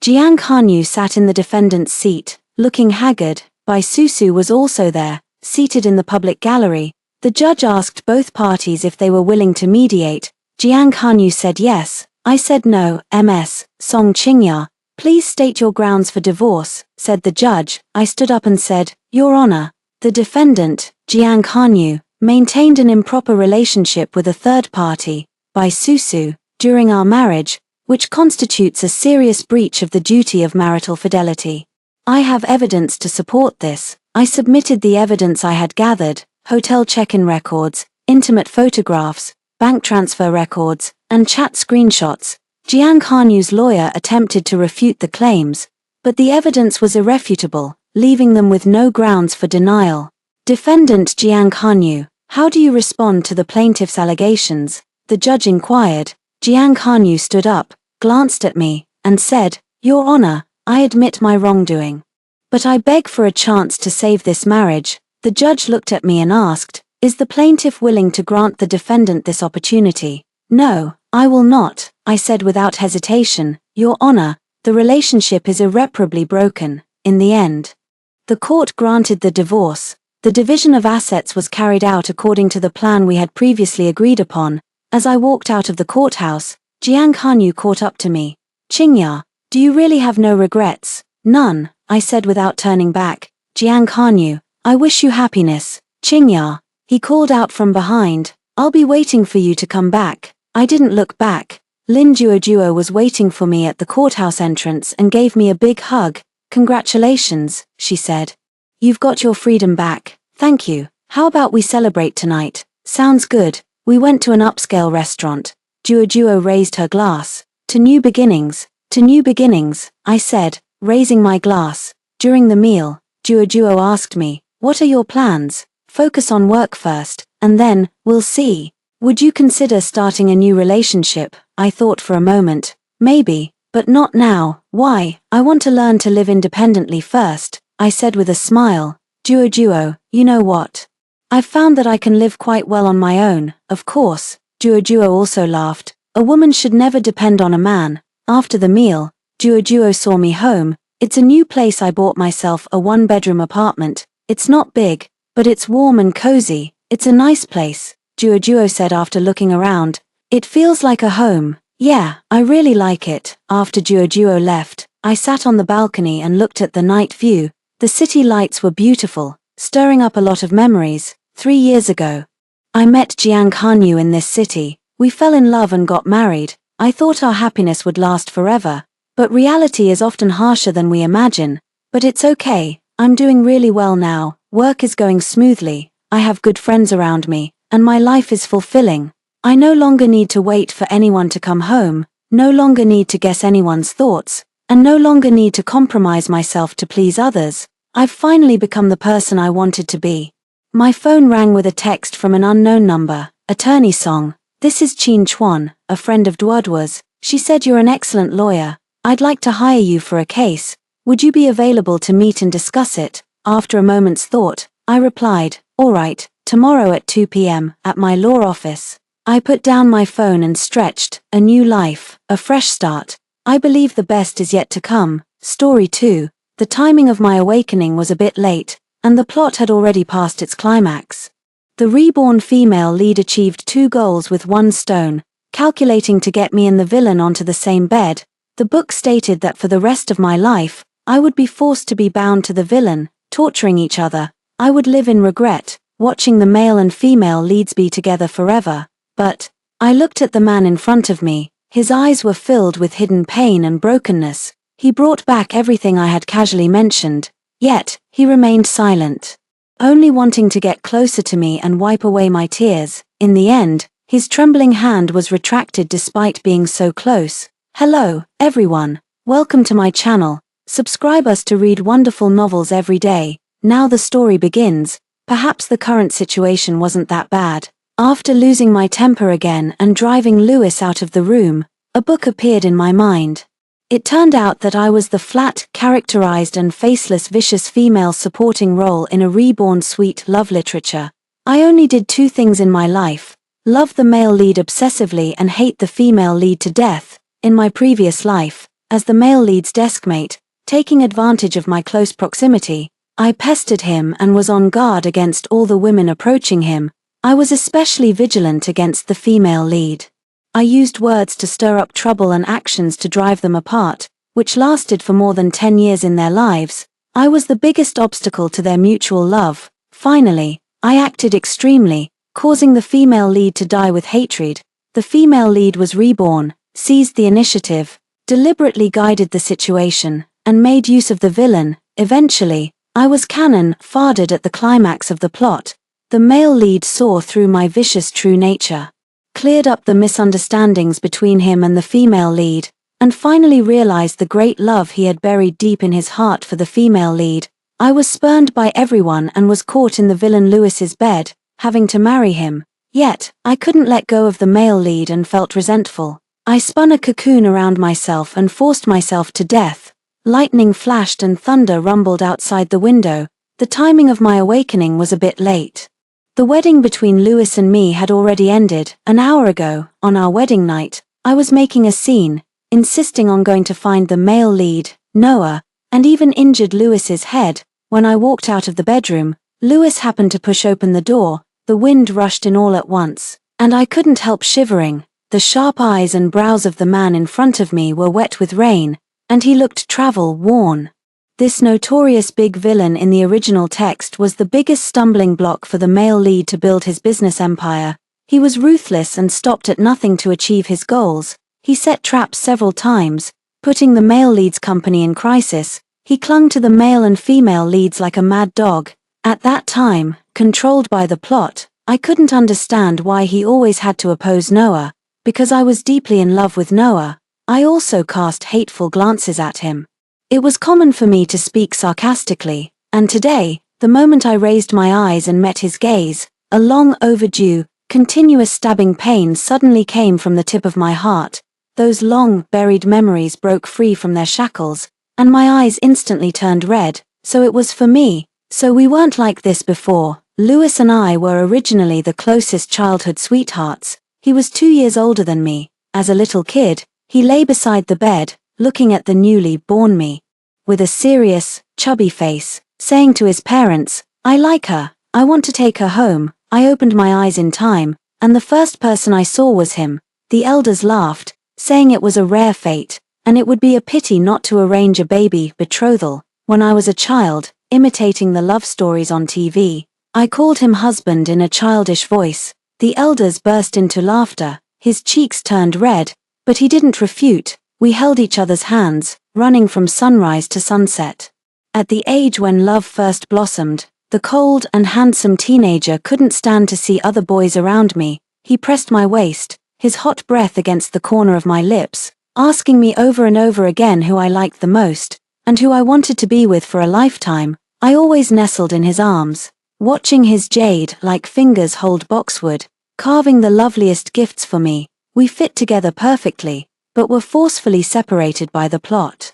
Jiang Kanyu sat in the defendant's seat, looking haggard. Bai Susu was also there, seated in the public gallery. The judge asked both parties if they were willing to mediate. Jiang Kanyu said yes. I said no. Ms. Song Qingya, please state your grounds for divorce, said the judge. I stood up and said, Your Honor, the defendant, Jiang Kanyu, maintained an improper relationship with a third party, Bai Susu, during our marriage, which constitutes a serious breach of the duty of marital fidelity. I have evidence to support this. I submitted the evidence I had gathered, hotel check-in records, intimate photographs, bank transfer records, and chat screenshots. Jiang Kanyu's lawyer attempted to refute the claims, but the evidence was irrefutable, leaving them with no grounds for denial. Defendant Jiang Kanyu, how do you respond to the plaintiff's allegations? The judge inquired. Jiang Kanyu stood up, glanced at me, and said, Your Honor, I admit my wrongdoing. But I beg for a chance to save this marriage. The judge looked at me and asked, Is the plaintiff willing to grant the defendant this opportunity? No, I will not, I said without hesitation. Your Honor, the relationship is irreparably broken. In the end, the court granted the divorce. The division of assets was carried out according to the plan we had previously agreed upon. As I walked out of the courthouse, Jiang Kanyu caught up to me. Qingya, do you really have no regrets? None, I said without turning back. Jiang Kanyu, I wish you happiness. Qingya, he called out from behind. I'll be waiting for you to come back. I didn't look back. Lin Duoduo was waiting for me at the courthouse entrance and gave me a big hug. Congratulations, she said. You've got your freedom back. Thank you. How about we celebrate tonight? Sounds good. We went to an upscale restaurant. Duoduo raised her glass. To new beginnings, I said, raising my glass. During the meal, Duoduo asked me, What are your plans? Focus on work first, and then, we'll see. Would you consider starting a new relationship? I thought for a moment. Maybe, But not now. Why? I want to learn to live independently first, I said with a smile. Duo, you know what? I've found that I can live quite well on my own, of course. Duo also laughed. A woman should never depend on a man. After the meal, Duo saw me home. It's a new place I bought myself, a one-bedroom apartment. It's not big, but it's warm and cozy. It's a nice place, Duo said after looking around. It feels like a home. Yeah, I really like it. After Duo left, I sat on the balcony and looked at the night view. The city lights were beautiful, stirring up a lot of memories. 3 years ago, I met Jiang Hanyu in this city. We fell in love and got married. I thought our happiness would last forever. But reality is often harsher than we imagine. But it's okay, I'm doing really well now. Work is going smoothly, I have good friends around me, and my life is fulfilling. I no longer need to wait for anyone to come home, no longer need to guess anyone's thoughts, and no longer need to compromise myself to please others. I've finally become the person I wanted to be. My phone rang with a text from an unknown number. Attorney Song. This is Chin Chuan, a friend of Duodwa's. She said you're an excellent lawyer. I'd like to hire you for a case. Would you be available to meet and discuss it? After a moment's thought, I replied, all right, tomorrow at 2 p.m. at my law office. I put down my phone and stretched. A new life, a fresh start. I believe the best is yet to come. Story 2. The timing of my awakening was a bit late, and the plot had already passed its climax. The reborn female lead achieved 2 goals with 1 stone, calculating to get me and the villain onto the same bed. The book stated that for the rest of my life, I would be forced to be bound to the villain, torturing each other. I would live in regret, watching the male and female leads be together forever. But I looked at the man in front of me. His eyes were filled with hidden pain and brokenness. He brought back everything I had casually mentioned, yet he remained silent, only wanting to get closer to me and wipe away my tears. In the end, his trembling hand was retracted despite being so close. Hello, everyone. Welcome to my channel. Subscribe us to read wonderful novels every day. Now the story begins. Perhaps the current situation wasn't that bad. After losing my temper again and driving Lewis out of the room, a book appeared in my mind. It turned out that I was the flat, characterized and faceless vicious female supporting role in a reborn sweet love literature. I only did 2 things in my life: love the male lead obsessively and hate the female lead to death. In my previous life, as the male lead's deskmate, taking advantage of my close proximity, I pestered him and was on guard against all the women approaching him. I was especially vigilant against the female lead. I used words to stir up trouble and actions to drive them apart, which lasted for more than 10 years in their lives. I was the biggest obstacle to their mutual love. Finally, I acted extremely, causing the female lead to die with hatred. The female lead was reborn, seized the initiative, deliberately guided the situation, and made use of the villain. Eventually, I was cannon foddered at the climax of the plot. The male lead saw through my vicious true nature, cleared up the misunderstandings between him and the female lead, and finally realized the great love he had buried deep in his heart for the female lead. I was spurned by everyone and was caught in the villain Lewis's bed, having to marry him. Yet, I couldn't let go of the male lead and felt resentful. I spun a cocoon around myself and forced myself to death. Lightning flashed and thunder rumbled outside the window. The timing of my awakening was a bit late. The wedding between Lewis and me had already ended. An hour ago, on our wedding night, I was making a scene, insisting on going to find the male lead, Noah, and even injured Lewis's head. When I walked out of the bedroom, Lewis happened to push open the door. The wind rushed in all at once, and I couldn't help shivering. The sharp eyes and brows of the man in front of me were wet with rain, and he looked travel-worn. This notorious big villain in the original text was the biggest stumbling block for the male lead to build his business empire. He was ruthless and stopped at nothing to achieve his goals. He set traps several times, putting the male lead's company in crisis. He clung to the male and female leads like a mad dog. At that time, controlled by the plot, I couldn't understand why he always had to oppose Noah. Because I was deeply in love with Noah, I also cast hateful glances at him. It was common for me to speak sarcastically, and today, the moment I raised my eyes and met his gaze, a long overdue, continuous stabbing pain suddenly came from the tip of my heart. those long, buried memories broke free from their shackles, and my eyes instantly turned red. So it was for me. So we weren't like this before. Lewis and I were originally the closest childhood sweethearts. He was 2 years older than me. As a little kid, he lay beside the bed, looking at the newly born me, with a serious, chubby face, saying to his parents, "I like her, I want to take her home." I opened my eyes in time, and the first person I saw was him. The elders laughed, saying it was a rare fate, and it would be a pity not to arrange a baby betrothal. When I was a child, imitating the love stories on TV, I called him husband in a childish voice. The elders burst into laughter, his cheeks turned red, but he didn't refute. We held each other's hands, running from sunrise to sunset. At the age when love first blossomed, the cold and handsome teenager couldn't stand to see other boys around me. He pressed my waist, his hot breath against the corner of my lips, asking me over and over again who I liked the most, and who I wanted to be with for a lifetime. I always nestled in his arms, watching his jade-like fingers hold boxwood, carving the loveliest gifts for me. We fit together perfectly, but were forcefully separated by the plot.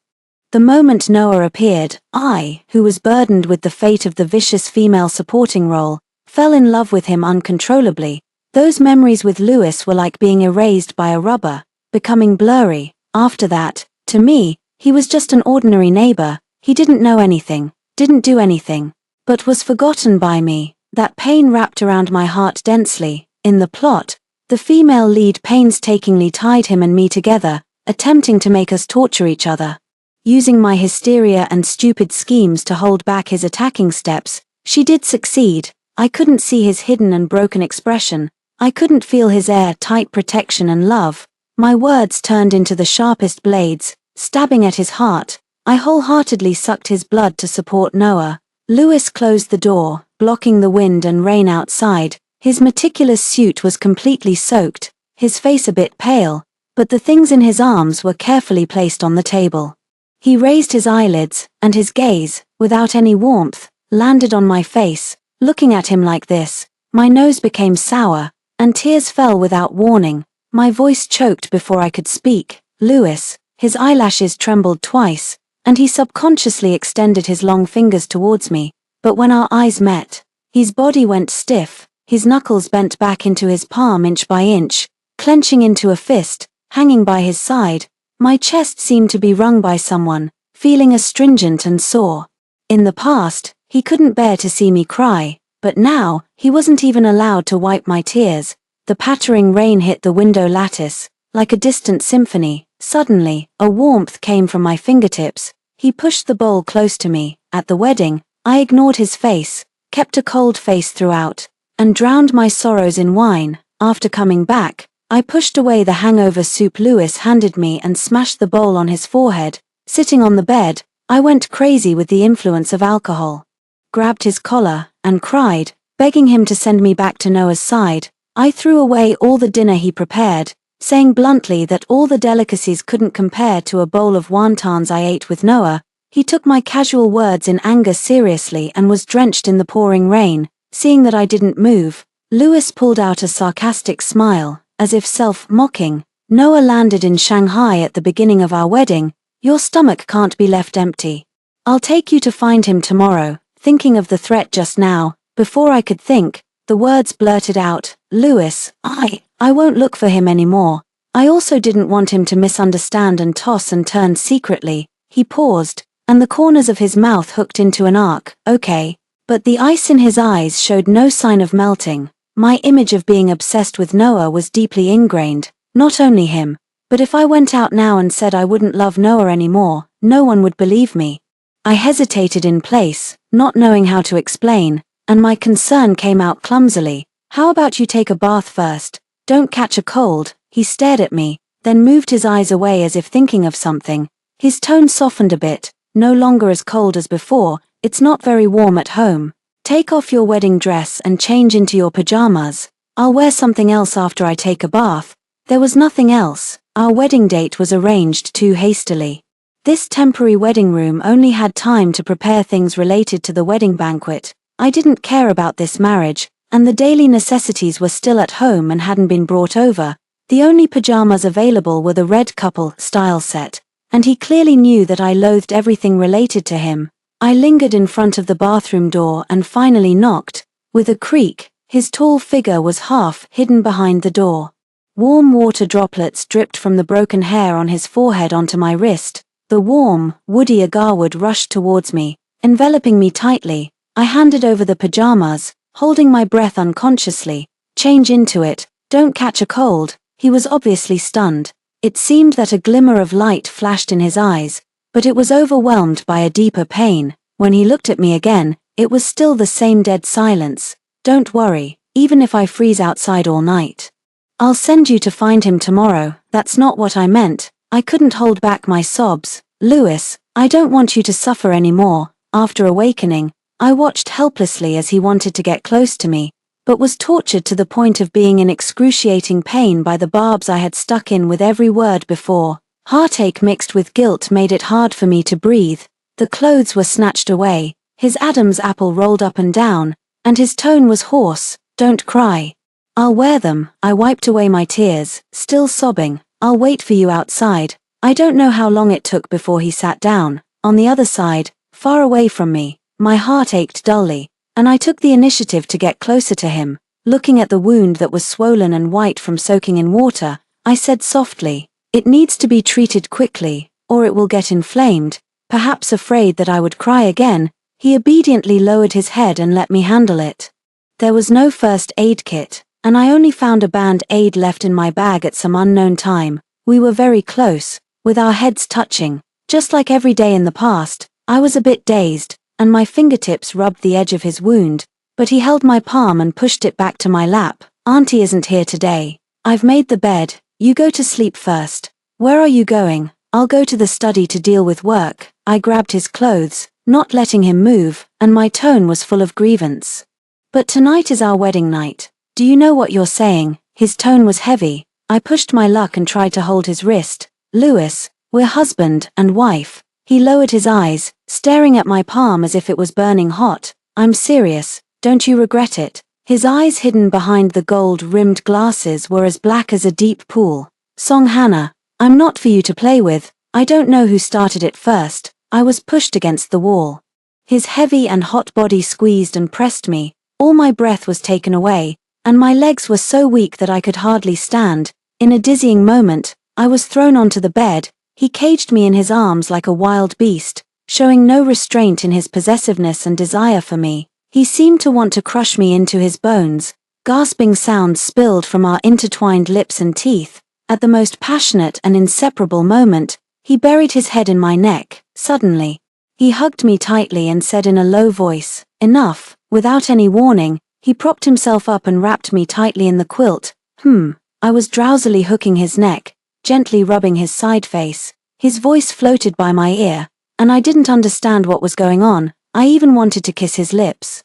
The moment Noah appeared, I, who was burdened with the fate of the vicious female supporting role, fell in love with him uncontrollably. Those memories with Lewis were like being erased by a rubber, becoming blurry. After that, to me, he was just an ordinary neighbor. He didn't know anything, didn't do anything, but was forgotten by me. That pain wrapped around my heart densely. In the plot, the female lead painstakingly tied him and me together, attempting to make us torture each other. Using my hysteria and stupid schemes to hold back his attacking steps, she did succeed. I couldn't see his hidden and broken expression. I couldn't feel his air-tight protection and love. My words turned into the sharpest blades, stabbing at his heart. I wholeheartedly sucked his blood to support Noah. Lewis closed the door, blocking the wind and rain outside. His meticulous suit was completely soaked, his face a bit pale, but the things in his arms were carefully placed on the table. He raised his eyelids, and his gaze, without any warmth, landed on my face. Looking at him like this, my nose became sour, and tears fell without warning. My voice choked before I could speak. Lewis, his eyelashes trembled twice, and he subconsciously extended his long fingers towards me, but when our eyes met, his body went stiff, his knuckles bent back into his palm inch by inch, clenching into a fist, hanging by his side. My chest seemed to be wrung by someone, feeling astringent and sore. In the past, he couldn't bear to see me cry, but now, he wasn't even allowed to wipe my tears. The pattering rain hit the window lattice, like a distant symphony. Suddenly, a warmth came from my fingertips. He pushed the bowl close to me. At the wedding, I ignored his face, kept a cold face throughout, and drowned my sorrows in wine. After coming back, I pushed away the hangover soup Lewis handed me and smashed the bowl on his forehead. Sitting on the bed, I went crazy with the influence of alcohol. Grabbed his collar, and cried, begging him to send me back to Noah's side. I threw away all the dinner he prepared, saying bluntly that all the delicacies couldn't compare to a bowl of wontons I ate with Noah. He took my casual words in anger seriously and was drenched in the pouring rain. Seeing that I didn't move, Lewis pulled out a sarcastic smile, as if self-mocking. "Noah landed in Shanghai at the beginning of our wedding. Your stomach can't be left empty. I'll take you to find him tomorrow." Thinking of the threat just now, before I could think, the words blurted out, "Lewis, I won't look for him anymore." I also didn't want him to misunderstand and toss and turn secretly. He paused, and the corners of his mouth hooked into an arc. "Okay." But the ice in his eyes showed no sign of melting. My image of being obsessed with Noah was deeply ingrained. Not only him, but if I went out now and said I wouldn't love Noah anymore, no one would believe me. I hesitated in place, not knowing how to explain, and my concern came out clumsily. "How about you take a bath first? Don't catch a cold." He stared at me, then moved his eyes away as if thinking of something. His tone softened a bit, no longer as cold as before. "It's not very warm at home. Take off your wedding dress and change into your pajamas. I'll wear something else after I take a bath." There was nothing else. Our wedding date was arranged too hastily. This temporary wedding room only had time to prepare things related to the wedding banquet. I didn't care about this marriage, and the daily necessities were still at home and hadn't been brought over. The only pajamas available were the red couple style set, and he clearly knew that I loathed everything related to him. I lingered in front of the bathroom door and finally knocked. With a creak, his tall figure was half hidden behind the door. Warm water droplets dripped from the broken hair on his forehead onto my wrist. The warm, woody agarwood rushed towards me, enveloping me tightly. I handed over the pajamas, holding my breath unconsciously. Change into it, don't catch a cold. He was obviously stunned. It seemed that a glimmer of light flashed in his eyes, but it was overwhelmed by a deeper pain. When he looked at me again, it was still the same dead silence. Don't worry, even if I freeze outside all night. I'll send you to find him tomorrow. That's not what I meant. I couldn't hold back my sobs. Lewis, I don't want you to suffer anymore. After awakening, I watched helplessly as he wanted to get close to me, but was tortured to the point of being in excruciating pain by the barbs I had stuck in with every word before. Heartache mixed with guilt made it hard for me to breathe. The clothes were snatched away, his Adam's apple rolled up and down, and his tone was hoarse. Don't cry. I'll wear them. I wiped away my tears, still sobbing. I'll wait for you outside. I don't know how long it took before he sat down. On the other side, far away from me, my heart ached dully, and I took the initiative to get closer to him. Looking at the wound that was swollen and white from soaking in water, I said softly, "It needs to be treated quickly, or it will get inflamed." Perhaps afraid that I would cry again, he obediently lowered his head and let me handle it. There was no first aid kit, and I only found a band-aid left in my bag at some unknown time. We were very close, with our heads touching. Just like every day in the past, I was a bit dazed, and my fingertips rubbed the edge of his wound, but he held my palm and pushed it back to my lap. "Auntie isn't here today. I've made the bed. You go to sleep first." "Where are you going?" "I'll go to the study to deal with work." I grabbed his clothes, not letting him move, and my tone was full of grievance. "But tonight is our wedding night. Do you know what you're saying?" His tone was heavy. I pushed my luck and tried to hold his wrist. "Lewis, we're husband and wife." He lowered his eyes, staring at my palm as if it was burning hot. "I'm serious. Don't you regret it?" His eyes hidden behind the gold-rimmed glasses were as black as a deep pool. "Song Hannah, I'm not for you to play with. I don't know who started it first." I was pushed against the wall. His heavy and hot body squeezed and pressed me. All my breath was taken away, and my legs were so weak that I could hardly stand. In a dizzying moment, I was thrown onto the bed. He caged me in his arms like a wild beast, showing no restraint in his possessiveness and desire for me. He seemed to want to crush me into his bones. Gasping sounds spilled from our intertwined lips and teeth. At the most passionate and inseparable moment, he buried his head in my neck. Suddenly, he hugged me tightly and said in a low voice, "Enough." Without any warning, he propped himself up and wrapped me tightly in the quilt. I was drowsily hooking his neck, gently rubbing his side face. His voice floated by my ear, and I didn't understand what was going on. I even wanted to kiss his lips.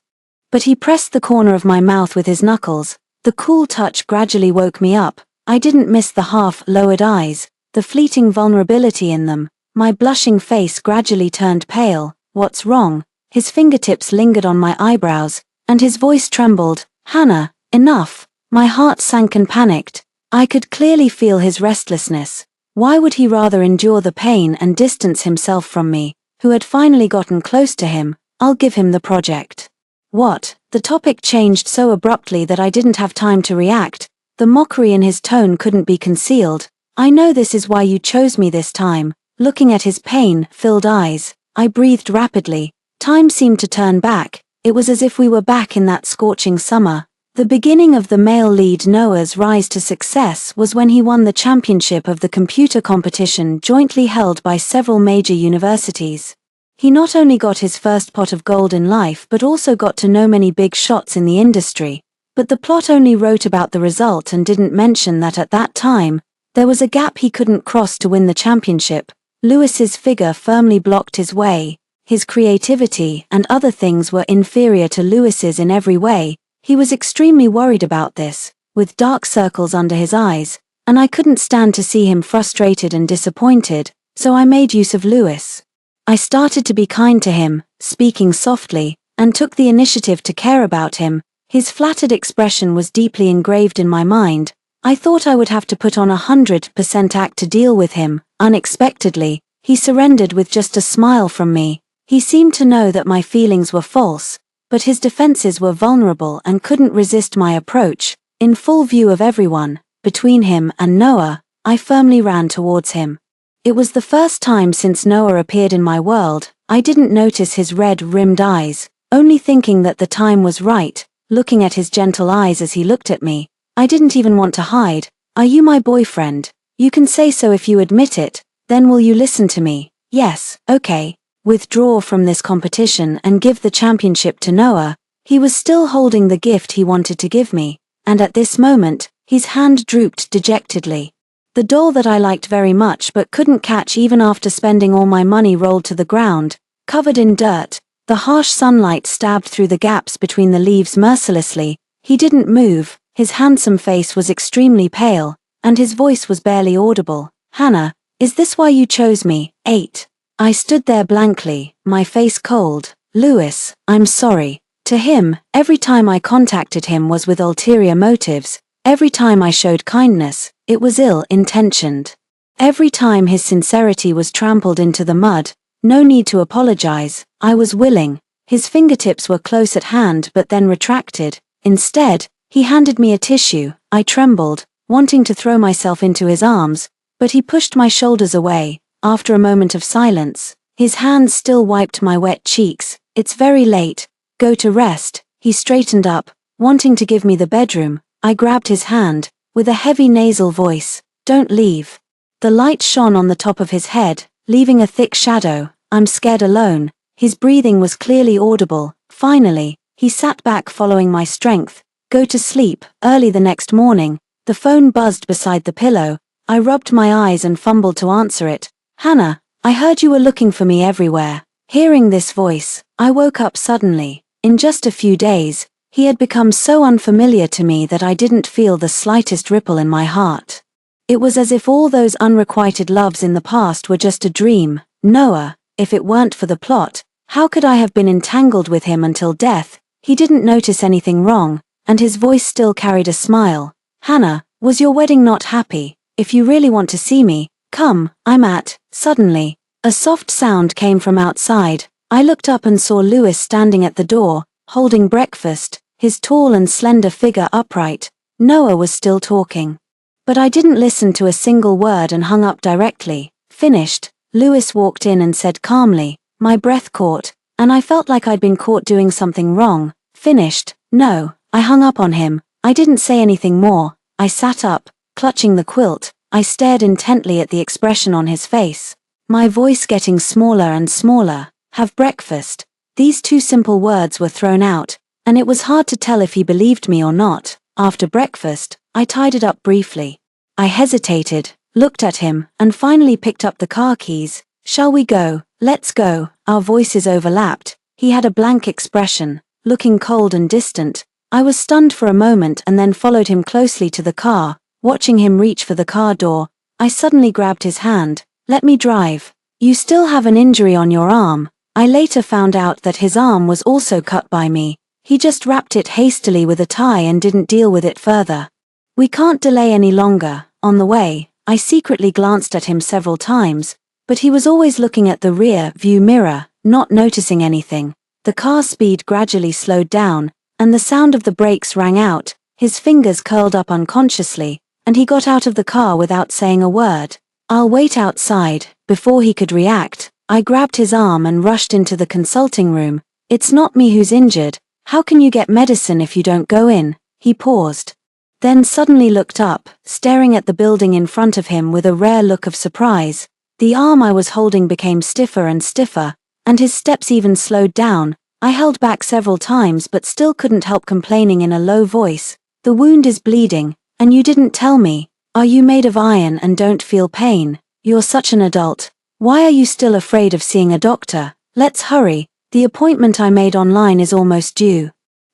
But he pressed the corner of my mouth with his knuckles. The cool touch gradually woke me up. I didn't miss the half-lowered eyes, the fleeting vulnerability in them. My blushing face gradually turned pale. "What's wrong?" His fingertips lingered on my eyebrows, and his voice trembled. "Hannah, enough." My heart sank and panicked. I could clearly feel his restlessness. Why would he rather endure the pain and distance himself from me, who had finally gotten close to him? "I'll give him the project." "What?" The topic changed so abruptly that I didn't have time to react. The mockery in his tone couldn't be concealed. "I know this is why you chose me this time." Looking at his pain-filled eyes, I breathed rapidly. Time seemed to turn back. It was as if we were back in that scorching summer. The beginning of the male lead Noah's rise to success was when he won the championship of the computer competition jointly held by several major universities. He not only got his first pot of gold in life but also got to know many big shots in the industry. But the plot only wrote about the result and didn't mention that at that time, there was a gap he couldn't cross to win the championship. Lewis's figure firmly blocked his way. His creativity and other things were inferior to Lewis's in every way. He was extremely worried about this, with dark circles under his eyes, and I couldn't stand to see him frustrated and disappointed, so I made use of Lewis. I started to be kind to him, speaking softly, and took the initiative to care about him. His flattered expression was deeply engraved in my mind. I thought I would have to put on 100% act to deal with him. Unexpectedly, he surrendered with just a smile from me. He seemed to know that my feelings were false, but his defenses were vulnerable and couldn't resist my approach. In full view of everyone, between him and Noah, I firmly ran towards him. It was the first time since Noah appeared in my world. I didn't notice his red-rimmed eyes, only thinking that the time was right, looking at his gentle eyes as he looked at me. I didn't even want to hide. Are you my boyfriend? You can say so if you admit it, then will you listen to me? Yes, okay. Withdraw from this competition and give the championship to Noah. He was still holding the gift he wanted to give me, and at this moment, his hand drooped dejectedly. The doll that I liked very much but couldn't catch even after spending all my money rolled to the ground, covered in dirt. The harsh sunlight stabbed through the gaps between the leaves mercilessly. He didn't move, his handsome face was extremely pale, and his voice was barely audible. Hannah, is this why you chose me? 8. I stood there blankly, my face cold. Lewis, I'm sorry. To him, every time I contacted him was with ulterior motives. Every time I showed kindness, it was ill-intentioned. Every time his sincerity was trampled into the mud. No need to apologize, I was willing. His fingertips were close at hand but then retracted. Instead, he handed me a tissue. I trembled, wanting to throw myself into his arms, but he pushed my shoulders away. After a moment of silence, his hands still wiped my wet cheeks. It's very late. Go to rest. He straightened up, wanting to give me the bedroom. I grabbed his hand, with a heavy nasal voice. Don't leave. The light shone on the top of his head, leaving a thick shadow. I'm scared alone. His breathing was clearly audible. Finally, he sat back following my strength. Go to sleep. Early the next morning, the phone buzzed beside the pillow. I rubbed my eyes and fumbled to answer it. Hannah, I heard you were looking for me everywhere. Hearing this voice, I woke up suddenly. In just a few days, he had become so unfamiliar to me that I didn't feel the slightest ripple in my heart. It was as if all those unrequited loves in the past were just a dream. Noah, if it weren't for the plot, how could I have been entangled with him until death? He didn't notice anything wrong, and his voice still carried a smile. Hannah, was your wedding not happy? If you really want to see me, come, I'm at. Suddenly, a soft sound came from outside. I looked up and saw Lewis standing at the door, holding breakfast, his tall and slender figure upright. Noah was still talking. But I didn't listen to a single word and hung up directly. Finished, Lewis walked in and said calmly. My breath caught, and I felt like I'd been caught doing something wrong. Finished? No, I hung up on him. I didn't say anything more. I sat up, clutching the quilt. I stared intently at the expression on his face. My voice getting smaller and smaller. Have breakfast. These two simple words were thrown out, and it was hard to tell if he believed me or not. After breakfast, I tied it up briefly. I hesitated, looked at him, and finally picked up the car keys. Shall we go? Let's go. Our voices overlapped. He had a blank expression, looking cold and distant. I was stunned for a moment and then followed him closely to the car. Watching him reach for the car door, I suddenly grabbed his hand. Let me drive. You still have an injury on your arm. I later found out that his arm was also cut by me. He just wrapped it hastily with a tie and didn't deal with it further. We can't delay any longer. On the way, I secretly glanced at him several times, but he was always looking at the rear view mirror, not noticing anything. The car speed gradually slowed down, and the sound of the brakes rang out. His fingers curled up unconsciously, and he got out of the car without saying a word. I'll wait outside. Before he could react, I grabbed his arm and rushed into the consulting room. It's not me who's injured. How can you get medicine if you don't go in? He paused. Then suddenly looked up, staring at the building in front of him with a rare look of surprise. The arm I was holding became stiffer and stiffer, and his steps even slowed down. I held back several times but still couldn't help complaining in a low voice. The wound is bleeding, and you didn't tell me. Are you made of iron and don't feel pain? You're such an adult. Why are you still afraid of seeing a doctor? Let's hurry. The appointment I made online is almost due.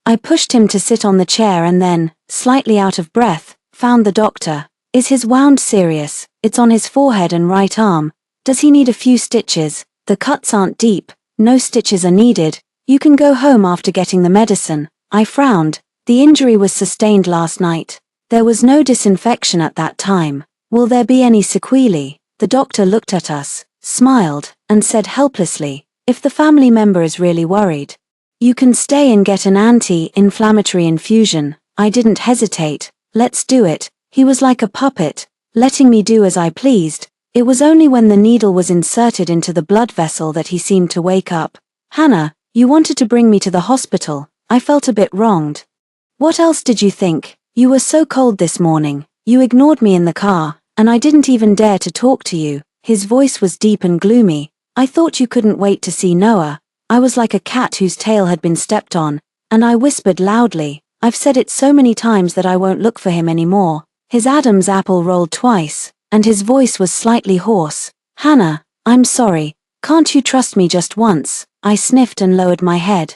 I pushed him to sit on the chair and then, slightly out of breath, found the doctor. Is his wound serious? It's on his forehead and right arm. Does he need a few stitches? The cuts aren't deep. No stitches are needed. You can go home after getting the medicine. I frowned. The injury was sustained last night. There was no disinfection at that time. Will there be any sequelae? The doctor looked at us, smiled, and said helplessly, if the family member is really worried, you can stay and get an anti-inflammatory infusion. I didn't hesitate. Let's do it. He was like a puppet, letting me do as I pleased. It was only when the needle was inserted into the blood vessel that he seemed to wake up. Hannah, you wanted to bring me to the hospital. I felt a bit wronged. What else did you think? You were so cold this morning. You ignored me in the car, and I didn't even dare to talk to you. His voice was deep and gloomy. I thought you couldn't wait to see Noah. I was like a cat whose tail had been stepped on, and I whispered loudly, I've said it so many times that I won't look for him anymore. His Adam's apple rolled twice, and his voice was slightly hoarse. Hannah, I'm sorry. Can't you trust me just once? I sniffed and lowered my head.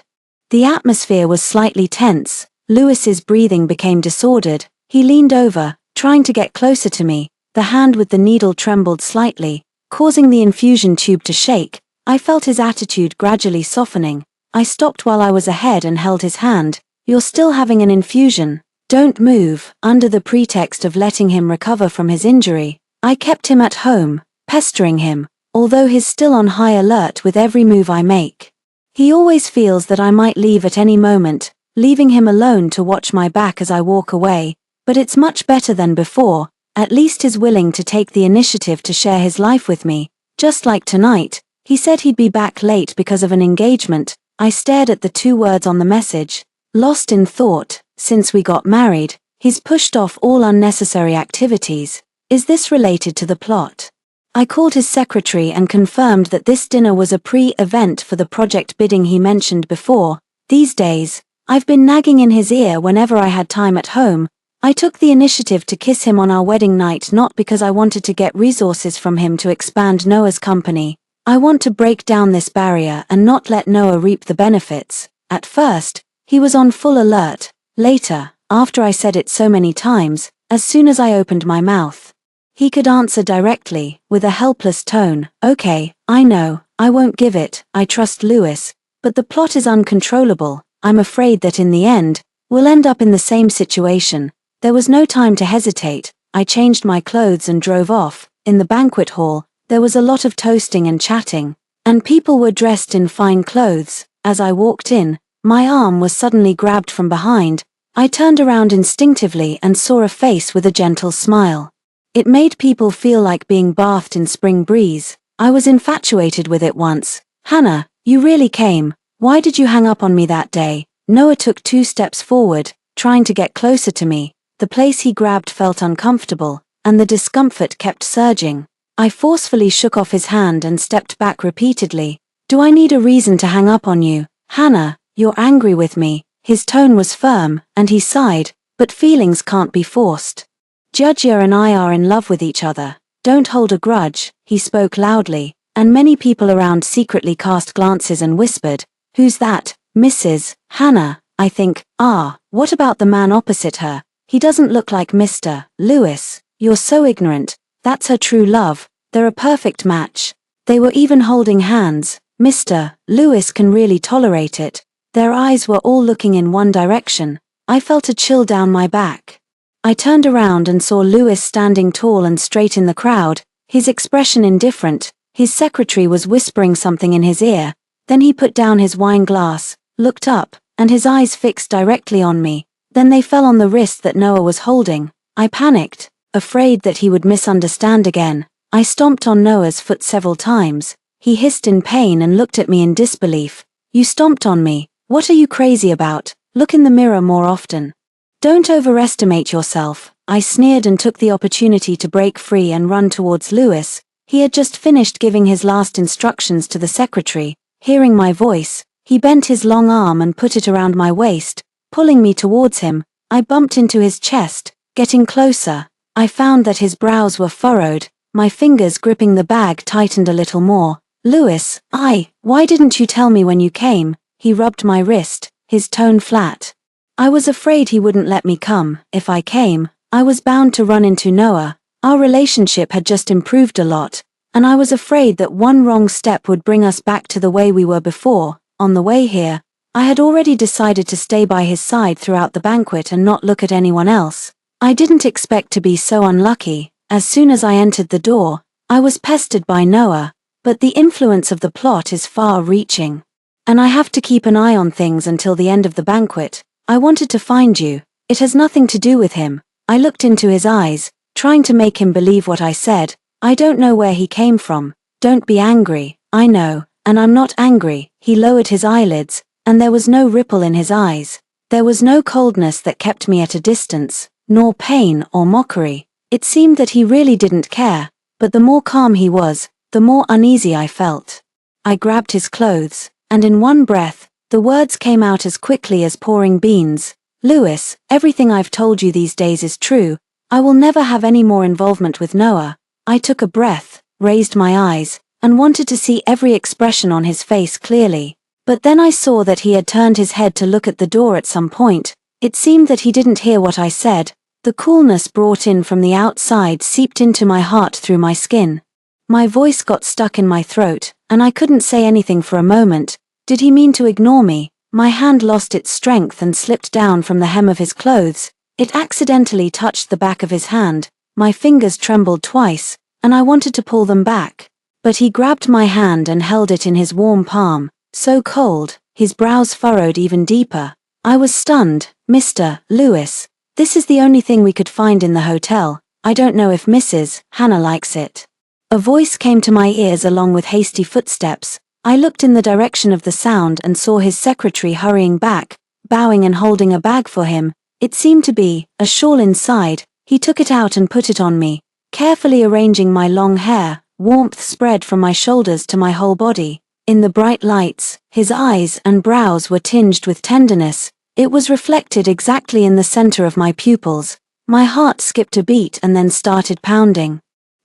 The atmosphere was slightly tense. Lewis's breathing became disordered. He leaned over, trying to get closer to me. The hand with the needle trembled slightly, causing the infusion tube to shake. I felt his attitude gradually softening. I stopped while I was ahead and held his hand. You're still having an infusion. Don't move. Under the pretext of letting him recover from his injury, I kept him at home, pestering him, although he's still on high alert with every move I make. He always feels that I might leave at any moment, leaving him alone to watch my back as I walk away, but it's much better than before. At least he's willing to take the initiative to share his life with me. Just like tonight, he said he'd be back late because of an engagement. I stared at the 2 words on the message, lost in thought. Since we got married, he's pushed off all unnecessary activities. Is this related to the plot? I called his secretary and confirmed that this dinner was a pre-event for the project bidding he mentioned before. These days, I've been nagging in his ear whenever I had time at home. I took the initiative to kiss him on our wedding night not because I wanted to get resources from him to expand Noah's company. I want to break down this barrier and not let Noah reap the benefits. At first, he was on full alert. Later, after I said it so many times, as soon as I opened my mouth, he could answer directly, with a helpless tone, okay, I know, I won't give it, I trust Lewis, but the plot is uncontrollable. I'm afraid that in the end, we'll end up in the same situation. There was no time to hesitate. I changed my clothes and drove off. In the banquet hall, there was a lot of toasting and chatting, and people were dressed in fine clothes. As I walked in, my arm was suddenly grabbed from behind. I turned around instinctively and saw a face with a gentle smile. It made people feel like being bathed in spring breeze. I was infatuated with it once. Hannah, you really came. Why did you hang up on me that day? Noah took 2 steps forward, trying to get closer to me. The place he grabbed felt uncomfortable, and the discomfort kept surging. I forcefully shook off his hand and stepped back repeatedly. Do I need a reason to hang up on you? Hannah, you're angry with me. His tone was firm, and he sighed, but feelings can't be forced. Judgia and I are in love with each other. Don't hold a grudge. He spoke loudly, and many people around secretly cast glances and whispered, who's that, Mrs. Hannah? I think, what about the man opposite her? He doesn't look like Mr. Lewis. You're so ignorant. That's her true love. They're a perfect match. They were even holding hands. Mr. Lewis can really tolerate it. Their eyes were all looking in one direction. I felt a chill down my back. I turned around and saw Lewis standing tall and straight in the crowd, his expression indifferent. His secretary was whispering something in his ear. Then he put down his wine glass, looked up, and his eyes fixed directly on me. Then they fell on the wrist that Noah was holding. I panicked, afraid that he would misunderstand again. I stomped on Noah's foot several times. He hissed in pain and looked at me in disbelief. You stomped on me. What are you crazy about? Look in the mirror more often. Don't overestimate yourself. I sneered and took the opportunity to break free and run towards Lewis. He had just finished giving his last instructions to the secretary. Hearing my voice, he bent his long arm and put it around my waist, pulling me towards him. I bumped into his chest, getting closer. I found that his brows were furrowed. My fingers gripping the bag tightened a little more. Lewis, why didn't you tell me when you came? He rubbed my wrist, his tone flat. I was afraid he wouldn't let me come. If I came, I was bound to run into Noah. Our relationship had just improved a lot, and I was afraid that one wrong step would bring us back to the way we were before. On the way here, I had already decided to stay by his side throughout the banquet and not look at anyone else. I didn't expect to be so unlucky. As soon as I entered the door, I was pestered by Noah, but the influence of the plot is far-reaching. And I have to keep an eye on things until the end of the banquet. I wanted to find you. It has nothing to do with him. I looked into his eyes, trying to make him believe what I said. I don't know where he came from. Don't be angry. I know, and I'm not angry. He lowered his eyelids, and there was no ripple in his eyes. There was no coldness that kept me at a distance, nor pain or mockery. It seemed that he really didn't care, but the more calm he was, the more uneasy I felt. I grabbed his clothes, and in one breath, the words came out as quickly as pouring beans. Lewis, everything I've told you these days is true. I will never have any more involvement with Noah. I took a breath, raised my eyes, and wanted to see every expression on his face clearly. But then I saw that he had turned his head to look at the door at some point. It seemed that he didn't hear what I said. The coolness brought in from the outside seeped into my heart through my skin. My voice got stuck in my throat, and I couldn't say anything for a moment. Did he mean to ignore me? My hand lost its strength and slipped down from the hem of his clothes. It accidentally touched the back of his hand. My fingers trembled twice, and I wanted to pull them back. But he grabbed my hand and held it in his warm palm, so cold, his brows furrowed even deeper. I was stunned. Mr. Lewis, this is the only thing we could find in the hotel. I don't know if Mrs. Hannah likes it. A voice came to my ears along with hasty footsteps. I looked in the direction of the sound and saw his secretary hurrying back, bowing and holding a bag for him. It seemed to be a shawl inside. He took it out and put it on me, carefully arranging my long hair. Warmth spread from my shoulders to my whole body. In the bright lights, his eyes and brows were tinged with tenderness. It was reflected exactly in the center of my pupils. My heart skipped a beat and then started pounding.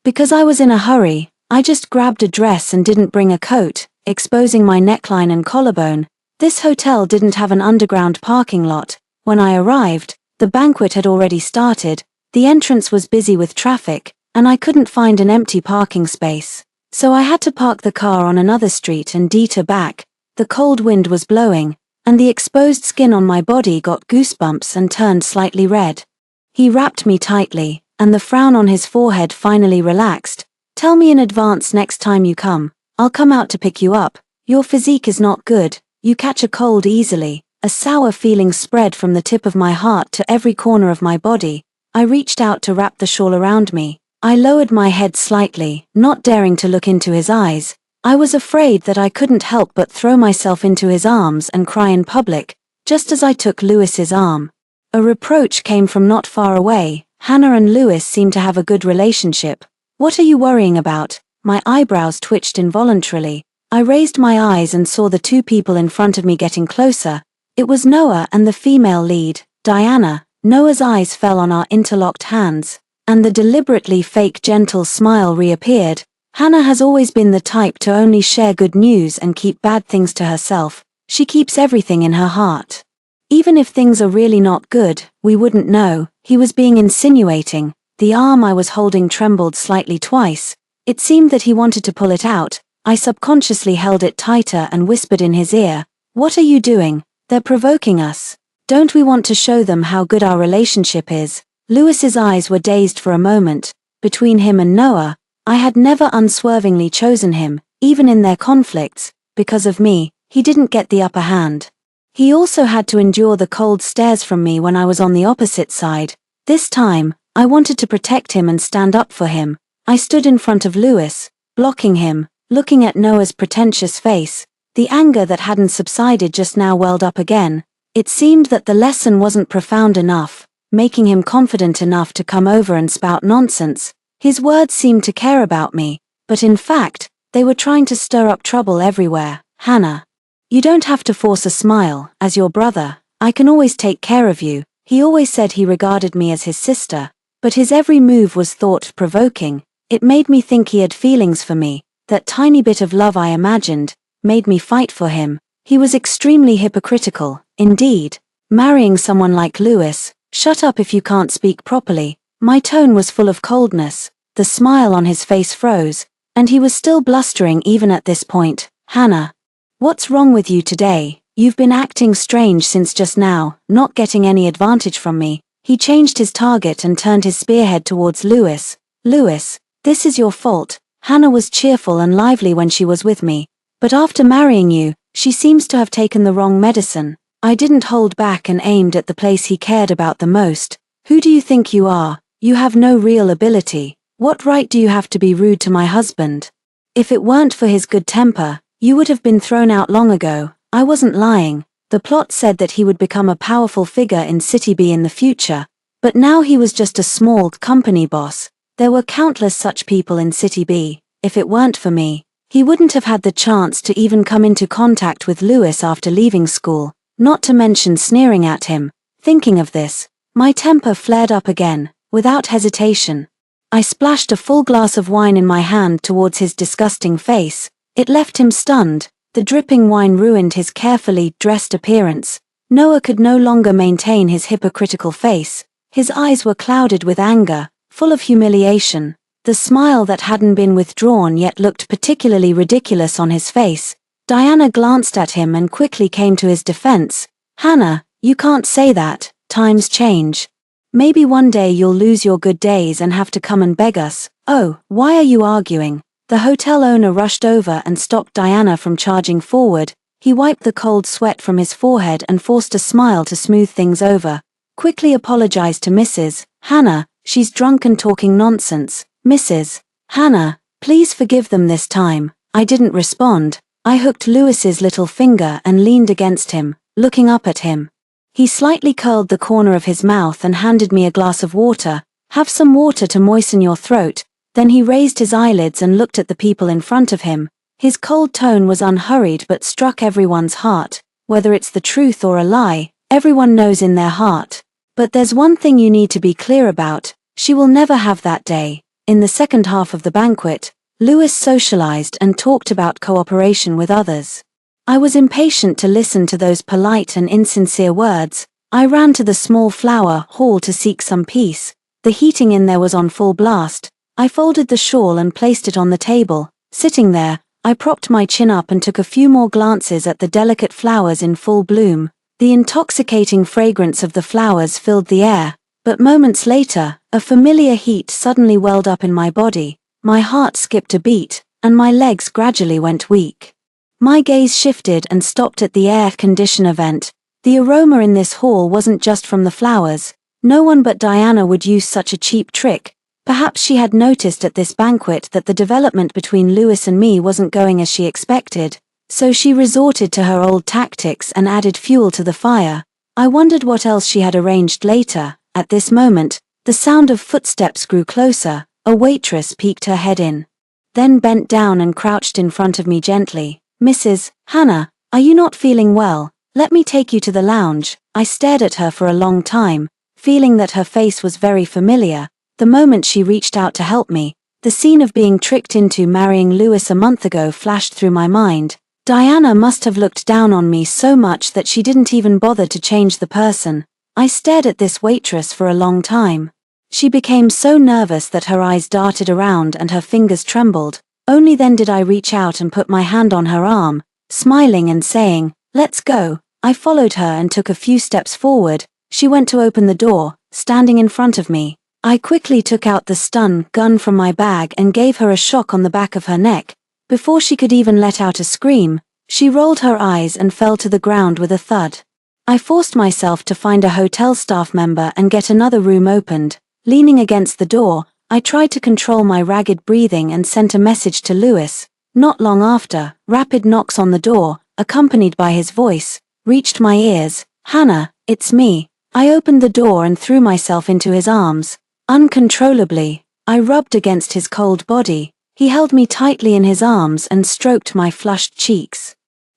Because I was in a hurry, I just grabbed a dress and didn't bring a coat, exposing my neckline and collarbone. This hotel didn't have an underground parking lot. When I arrived, the banquet had already started. The entrance was busy with traffic, and I couldn't find an empty parking space. So I had to park the car on another street and detour back. The cold wind was blowing, and the exposed skin on my body got goosebumps and turned slightly red. He wrapped me tightly, and the frown on his forehead finally relaxed. Tell me in advance next time you come. I'll come out to pick you up. Your physique is not good. You catch a cold easily. A sour feeling spread from the tip of my heart to every corner of my body. I reached out to wrap the shawl around me. I lowered my head slightly, not daring to look into his eyes. I was afraid that I couldn't help but throw myself into his arms and cry in public, just as I took Lewis's arm. A reproach came from not far away. Hannah and Lewis seem to have a good relationship. What are you worrying about? My eyebrows twitched involuntarily. I raised my eyes and saw the two people in front of me getting closer. It was Noah and the female lead, Diana. Noah's eyes fell on our interlocked hands, and the deliberately fake gentle smile reappeared. Hannah has always been the type to only share good news and keep bad things to herself. She keeps everything in her heart. Even if things are really not good, we wouldn't know. He was being insinuating. The arm I was holding trembled slightly twice. It seemed that he wanted to pull it out. I subconsciously held it tighter and whispered in his ear, "What are you doing? They're provoking us. Don't we want to show them how good our relationship is?" Lewis's eyes were dazed for a moment. Between him and Noah, I had never unswervingly chosen him, even in their conflicts. Because of me, he didn't get the upper hand. He also had to endure the cold stares from me when I was on the opposite side. This time, I wanted to protect him and stand up for him. I stood in front of Lewis, blocking him, looking at Noah's pretentious face. The anger that hadn't subsided just now welled up again. It seemed that the lesson wasn't profound enough, making him confident enough to come over and spout nonsense. His words seemed to care about me, but in fact, they were trying to stir up trouble everywhere. "Hannah, you don't have to force a smile. As your brother, I can always take care of you." He always said he regarded me as his sister, but his every move was thought-provoking. It made me think he had feelings for me. That tiny bit of love I imagined made me fight for him. He was extremely hypocritical, indeed. Marrying someone like Lewis. "Shut up if you can't speak properly." My tone was full of coldness. The smile on his face froze, and he was still blustering even at this point. "Hannah, what's wrong with you today? You've been acting strange since just now, not getting any advantage from me." He changed his target and turned his spearhead towards Lewis. Lewis, this is your fault. Hannah was cheerful and lively when she was with me. But after marrying you, she seems to have taken the wrong medicine. I didn't hold back and aimed at the place he cared about the most. Who do you think you are? You have no real ability. What right do you have to be rude to my husband? If it weren't for his good temper, you would have been thrown out long ago. I wasn't lying. The plot said that he would become a powerful figure in City B in the future, but now he was just a small company boss. There were countless such people in City B. If it weren't for me, he wouldn't have had the chance to even come into contact with Lewis after leaving school, not to mention sneering at him. Thinking of this, my temper flared up again. Without hesitation, I splashed a full glass of wine in my hand towards his disgusting face. It left him stunned. The dripping wine ruined his carefully dressed appearance. Noah could no longer maintain his hypocritical face. His eyes were clouded with anger, full of humiliation. The smile that hadn't been withdrawn yet looked particularly ridiculous on his face. Diana glanced at him and quickly came to his defense. Hannah, you can't say that. Times change. Maybe one day you'll lose your good days and have to come and beg us. Oh, why are you arguing? The hotel owner rushed over and stopped Diana from charging forward. He wiped the cold sweat from his forehead and forced a smile to smooth things over. Quickly apologized to Mrs. Hannah. She's drunk and talking nonsense. Mrs. Hannah, please forgive them this time. I didn't respond. I hooked Lewis's little finger and leaned against him, looking up at him. He slightly curled the corner of his mouth and handed me a glass of water. Have some water to moisten your throat. Then he raised his eyelids and looked at the people in front of him. His cold tone was unhurried but struck everyone's heart. Whether it's the truth or a lie, everyone knows in their heart. But there's one thing you need to be clear about. She will never have that day. In the second half of the banquet, Lewis socialized and talked about cooperation with others. I was impatient to listen to those polite and insincere words. I ran to the small flower hall to seek some peace. The heating in there was on full blast. I folded the shawl and placed it on the table. Sitting there, I propped my chin up and took a few more glances at the delicate flowers in full bloom. The intoxicating fragrance of the flowers filled the air. But moments later, a familiar heat suddenly welled up in my body. My heart skipped a beat, and my legs gradually went weak. My gaze shifted and stopped at the air conditioner vent. The aroma in this hall wasn't just from the flowers. No one but Diana would use such a cheap trick. Perhaps she had noticed at this banquet that the development between Lewis and me wasn't going as she expected, so she resorted to her old tactics and added fuel to the fire. I wondered what else she had arranged later. At this moment, the sound of footsteps grew closer. A waitress peeked her head in, then bent down and crouched in front of me gently. Mrs. Hannah, are you not feeling well? Let me take you to the lounge. I stared at her for a long time, feeling that her face was very familiar. The moment she reached out to help me, the scene of being tricked into marrying Lewis a month ago flashed through my mind. Diana must have looked down on me so much that she didn't even bother to change the person. I stared at this waitress for a long time. She became so nervous that her eyes darted around and her fingers trembled. Only then did I reach out and put my hand on her arm, smiling and saying, "Let's go." I followed her and took a few steps forward. She went to open the door, standing in front of me. I quickly took out the stun gun from my bag and gave her a shock on the back of her neck. Before she could even let out a scream, she rolled her eyes and fell to the ground with a thud. I forced myself to find a hotel staff member and get another room opened. Leaning against the door, I tried to control my ragged breathing and sent a message to Lewis. Not long after, rapid knocks on the door, accompanied by his voice, reached my ears. "Hannah, it's me." I opened the door and threw myself into his arms. Uncontrollably, I rubbed against his cold body. He held me tightly in his arms and stroked my flushed cheeks.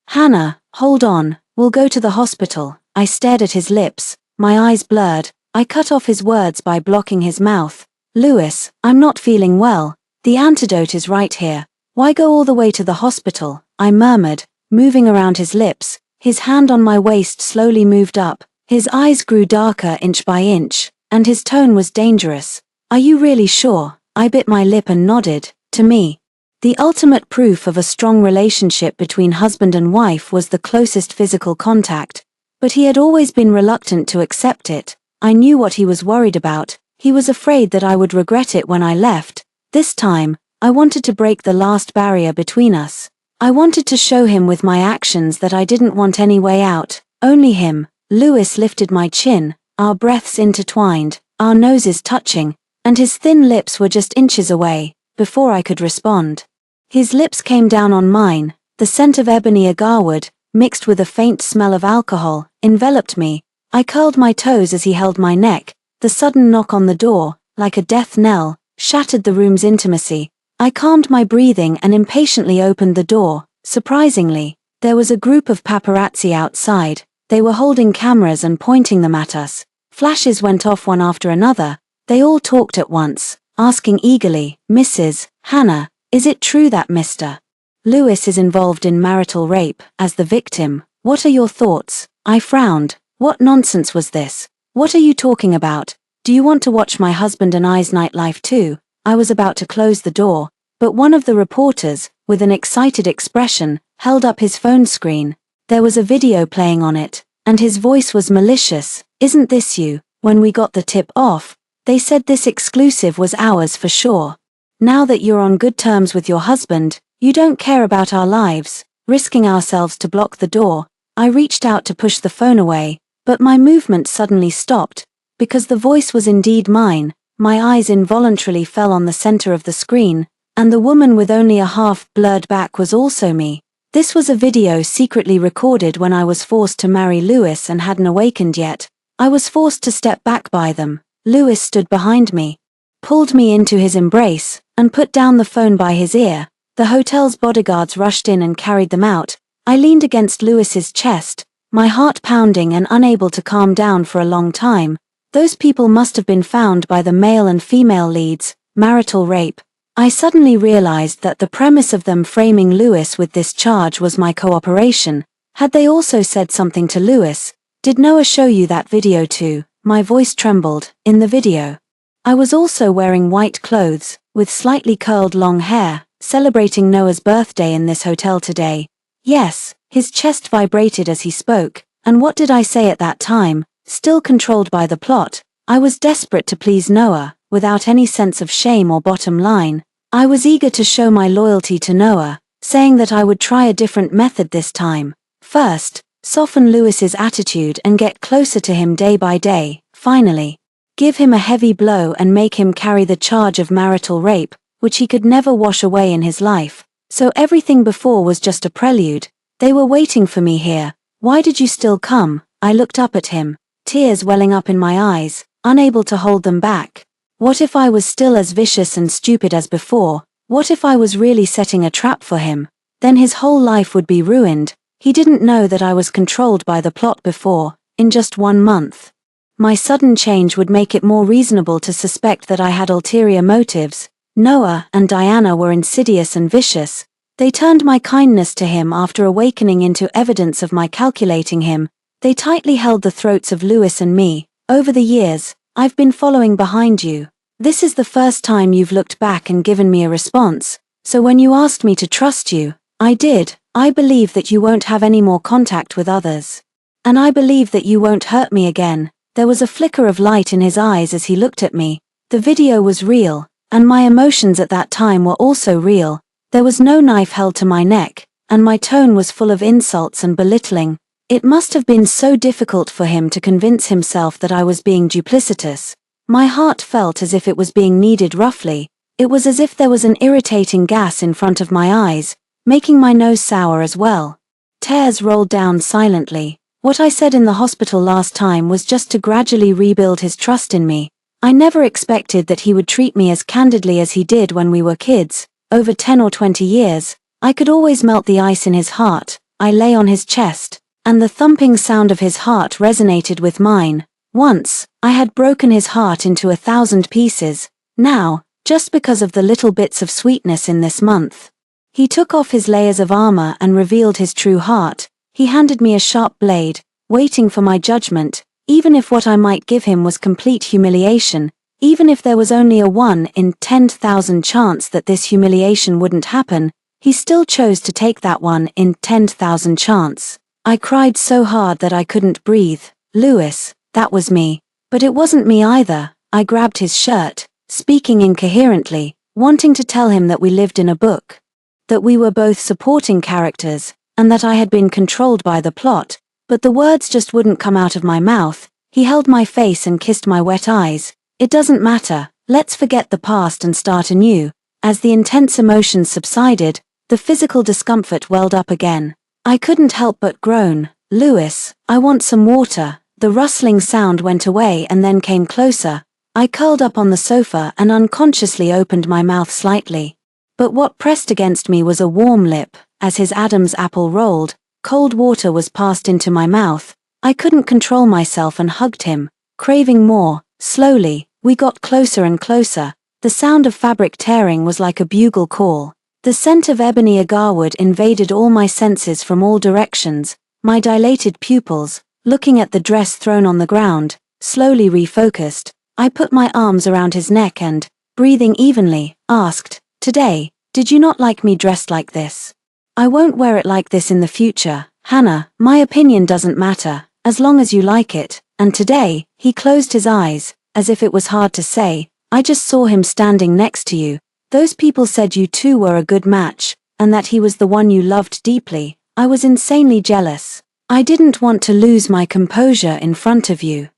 "Hannah, hold on, we'll go to the hospital." I stared at his lips, my eyes blurred. I cut off his words by blocking his mouth. "Lewis, I'm not feeling well. The antidote is right here. Why go all the way to the hospital?" I murmured, moving around his lips. His hand on my waist slowly moved up. His eyes grew darker inch by inch, and his tone was dangerous. "Are you really sure?" I bit my lip and nodded. To me, the ultimate proof of a strong relationship between husband and wife was the closest physical contact, but he had always been reluctant to accept it. I knew what he was worried about. He was afraid that I would regret it when I left. This time, I wanted to break the last barrier between us. I wanted to show him with my actions that I didn't want any way out, only him. Lewis lifted my chin, our breaths intertwined, our noses touching, and his thin lips were just inches away, before I could respond. His lips came down on mine, the scent of ebony agarwood, mixed with a faint smell of alcohol, enveloped me. I curled my toes as he held my neck. The sudden knock on the door, like a death knell, shattered the room's intimacy. I calmed my breathing and impatiently opened the door. Surprisingly, there was a group of paparazzi outside. They were holding cameras and pointing them at us. Flashes went off one after another. They all talked at once, asking eagerly, "Mrs. Hannah, is it true that Mr. Lewis is involved in marital rape, as the victim? What are your thoughts?" I frowned. What nonsense was this? What are you talking about? Do you want to watch my husband and I's nightlife too? I was about to close the door, but one of the reporters, with an excited expression, held up his phone screen. There was a video playing on it, and his voice was malicious. "Isn't this you? When we got the tip off, they said this exclusive was ours for sure. Now that you're on good terms with your husband, you don't care about our lives." Risking ourselves to block the door, I reached out to push the phone away, but my movement suddenly stopped, because the voice was indeed mine. My eyes involuntarily fell on the center of the screen, and the woman with only a half-blurred back was also me. This was a video secretly recorded when I was forced to marry Lewis and hadn't awakened yet. I was forced to step back by them. Lewis stood behind me, pulled me into his embrace, and put down the phone by his ear. The hotel's bodyguards rushed in and carried them out. I leaned against Lewis's chest, my heart pounding and unable to calm down for a long time. Those people must have been found by the male and female leads, marital rape. I suddenly realized that the premise of them framing Lewis with this charge was my cooperation. Had they also said something to Lewis? "Did Noah show you that video too?" My voice trembled. "In the video, I was also wearing white clothes, with slightly curled long hair, celebrating Noah's birthday in this hotel today." "Yes." His chest vibrated as he spoke. "And what did I say at that time?" Still controlled by the plot, I was desperate to please Noah, without any sense of shame or bottom line. I was eager to show my loyalty to Noah, saying that I would try a different method this time. First, soften Lewis's attitude and get closer to him day by day. Finally, give him a heavy blow and make him carry the charge of marital rape, which he could never wash away in his life. So everything before was just a prelude. They were waiting for me here. "Why did you still come?" I looked up at him, tears welling up in my eyes, unable to hold them back. What if I was still as vicious and stupid as before? What if I was really setting a trap for him? Then his whole life would be ruined. He didn't know that I was controlled by the plot before. In just 1 month, my sudden change would make it more reasonable to suspect that I had ulterior motives. Noah and Diana were insidious and vicious. They turned my kindness to him after awakening into evidence of my calculating him. They tightly held the throats of Lewis and me. "Over the years, I've been following behind you. This is the first time you've looked back and given me a response. So when you asked me to trust you, I did. I believe that you won't have any more contact with others. And I believe that you won't hurt me again." There was a flicker of light in his eyes as he looked at me. The video was real, and my emotions at that time were also real. There was no knife held to my neck, and my tone was full of insults and belittling. It must have been so difficult for him to convince himself that I was being duplicitous. My heart felt as if it was being kneaded roughly. It was as if there was an irritating gas in front of my eyes, making my nose sour as well. Tears rolled down silently. What I said in the hospital last time was just to gradually rebuild his trust in me. I never expected that he would treat me as candidly as he did when we were kids. Over 10 or 20 years, I could always melt the ice in his heart. I lay on his chest, and the thumping sound of his heart resonated with mine. Once, I had broken his heart into 1,000 pieces. Now, just because of the little bits of sweetness in this month. He took off his layers of armor and revealed his true heart. He handed me a sharp blade, waiting for my judgment. Even if what I might give him was complete humiliation, even if there was only a 1 in 10,000 chance that this humiliation wouldn't happen, he still chose to take that 1 in 10,000 chance. I cried so hard that I couldn't breathe. "Lewis, that was me. But it wasn't me either. I grabbed his shirt, speaking incoherently, wanting to tell him that we lived in a book, that we were both supporting characters, and that I had been controlled by the plot, but the words just wouldn't come out of my mouth. He held my face and kissed my wet eyes. It doesn't matter, let's forget the past and start anew. As the intense emotions subsided, the physical discomfort welled up again. I couldn't help but groan. Lewis, I want some water. The rustling sound went away and then came closer. I curled up on the sofa and unconsciously opened my mouth slightly. But what pressed against me was a warm lip. As his Adam's apple rolled, cold water was passed into my mouth. I couldn't control myself and hugged him, craving more. Slowly, we got closer and closer. The sound of fabric tearing was like a bugle call. The scent of ebony agarwood invaded all my senses from all directions. My dilated pupils, looking at the dress thrown on the ground, slowly refocused. I put my arms around his neck and, breathing evenly, asked, "Today, did you not like me dressed like this? I won't wear it like this in the future, Hannah. My opinion doesn't matter, as long as you like it." And today, he closed his eyes, as if it was hard to say, "I just saw him standing next to you. Those people said you two were a good match, and that he was the one you loved deeply. I was insanely jealous. I didn't want to lose my composure in front of you.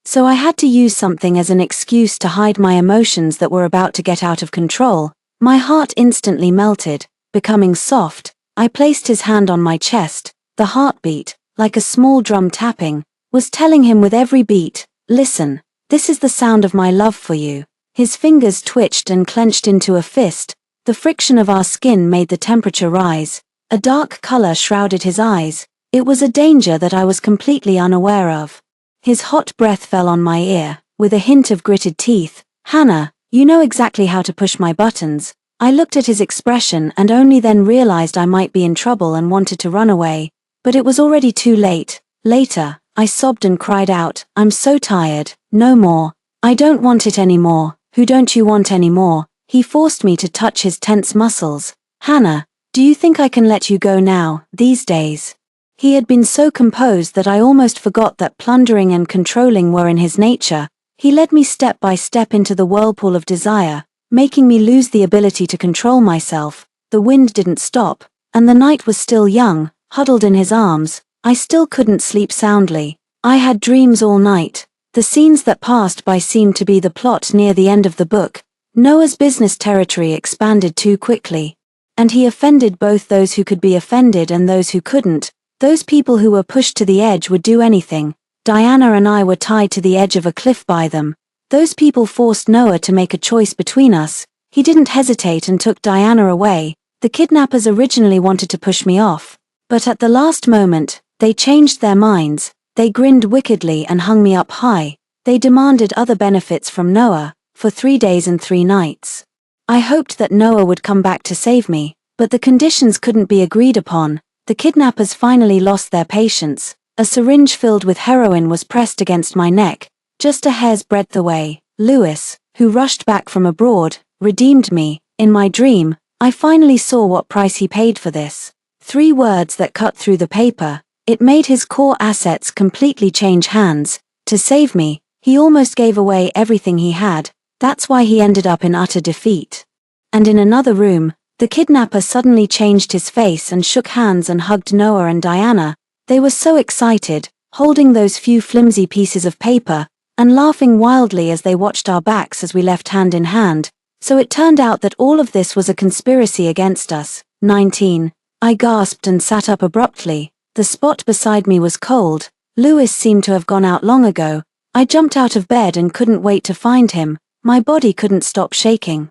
So I had to use something as an excuse to hide my emotions that were about to get out of control." My heart instantly melted, becoming soft. I placed his hand on my chest. The heartbeat, like a small drum tapping, was telling him with every beat, "Listen, this is the sound of my love for you." His fingers twitched and clenched into a fist. The friction of our skin made the temperature rise. A dark color shrouded his eyes. It was a danger that I was completely unaware of. His hot breath fell on my ear, with a hint of gritted teeth. "Hannah, you know exactly how to push my buttons." I looked at his expression and only then realized I might be in trouble and wanted to run away. But it was already too late. Later, I sobbed and cried out, "I'm so tired. No more. I don't want it anymore." "Who don't you want anymore?" He forced me to touch his tense muscles. "Hannah, do you think I can let you go now, these days?" He had been so composed that I almost forgot that plundering and controlling were in his nature. He led me step by step into the whirlpool of desire, making me lose the ability to control myself. The wind didn't stop, and the night was still young. Huddled in his arms, I still couldn't sleep soundly. I had dreams all night. The scenes that passed by seemed to be the plot near the end of the book. Noah's business territory expanded too quickly. And he offended both those who could be offended and those who couldn't. Those people who were pushed to the edge would do anything. Diana and I were tied to the edge of a cliff by them. Those people forced Noah to make a choice between us. He didn't hesitate and took Diana away. The kidnappers originally wanted to push me off. But at the last moment, they changed their minds. They grinned wickedly and hung me up high. They demanded other benefits from Noah, for 3 days and 3 nights. I hoped that Noah would come back to save me, but the conditions couldn't be agreed upon. The kidnappers finally lost their patience. A syringe filled with heroin was pressed against my neck, just a hair's breadth away. Lewis, who rushed back from abroad, redeemed me. In my dream, I finally saw what price he paid for this. 3 words that cut through the paper. It made his core assets completely change hands. To save me, he almost gave away everything he had. That's why he ended up in utter defeat. And in another room, the kidnapper suddenly changed his face and shook hands and hugged Noah and Diana. They were so excited, holding those few flimsy pieces of paper, and laughing wildly as they watched our backs as we left hand in hand. So it turned out that all of this was a conspiracy against us. 19. I gasped and sat up abruptly. The spot beside me was cold. Lewis seemed to have gone out long ago. I jumped out of bed and couldn't wait to find him. My body couldn't stop shaking.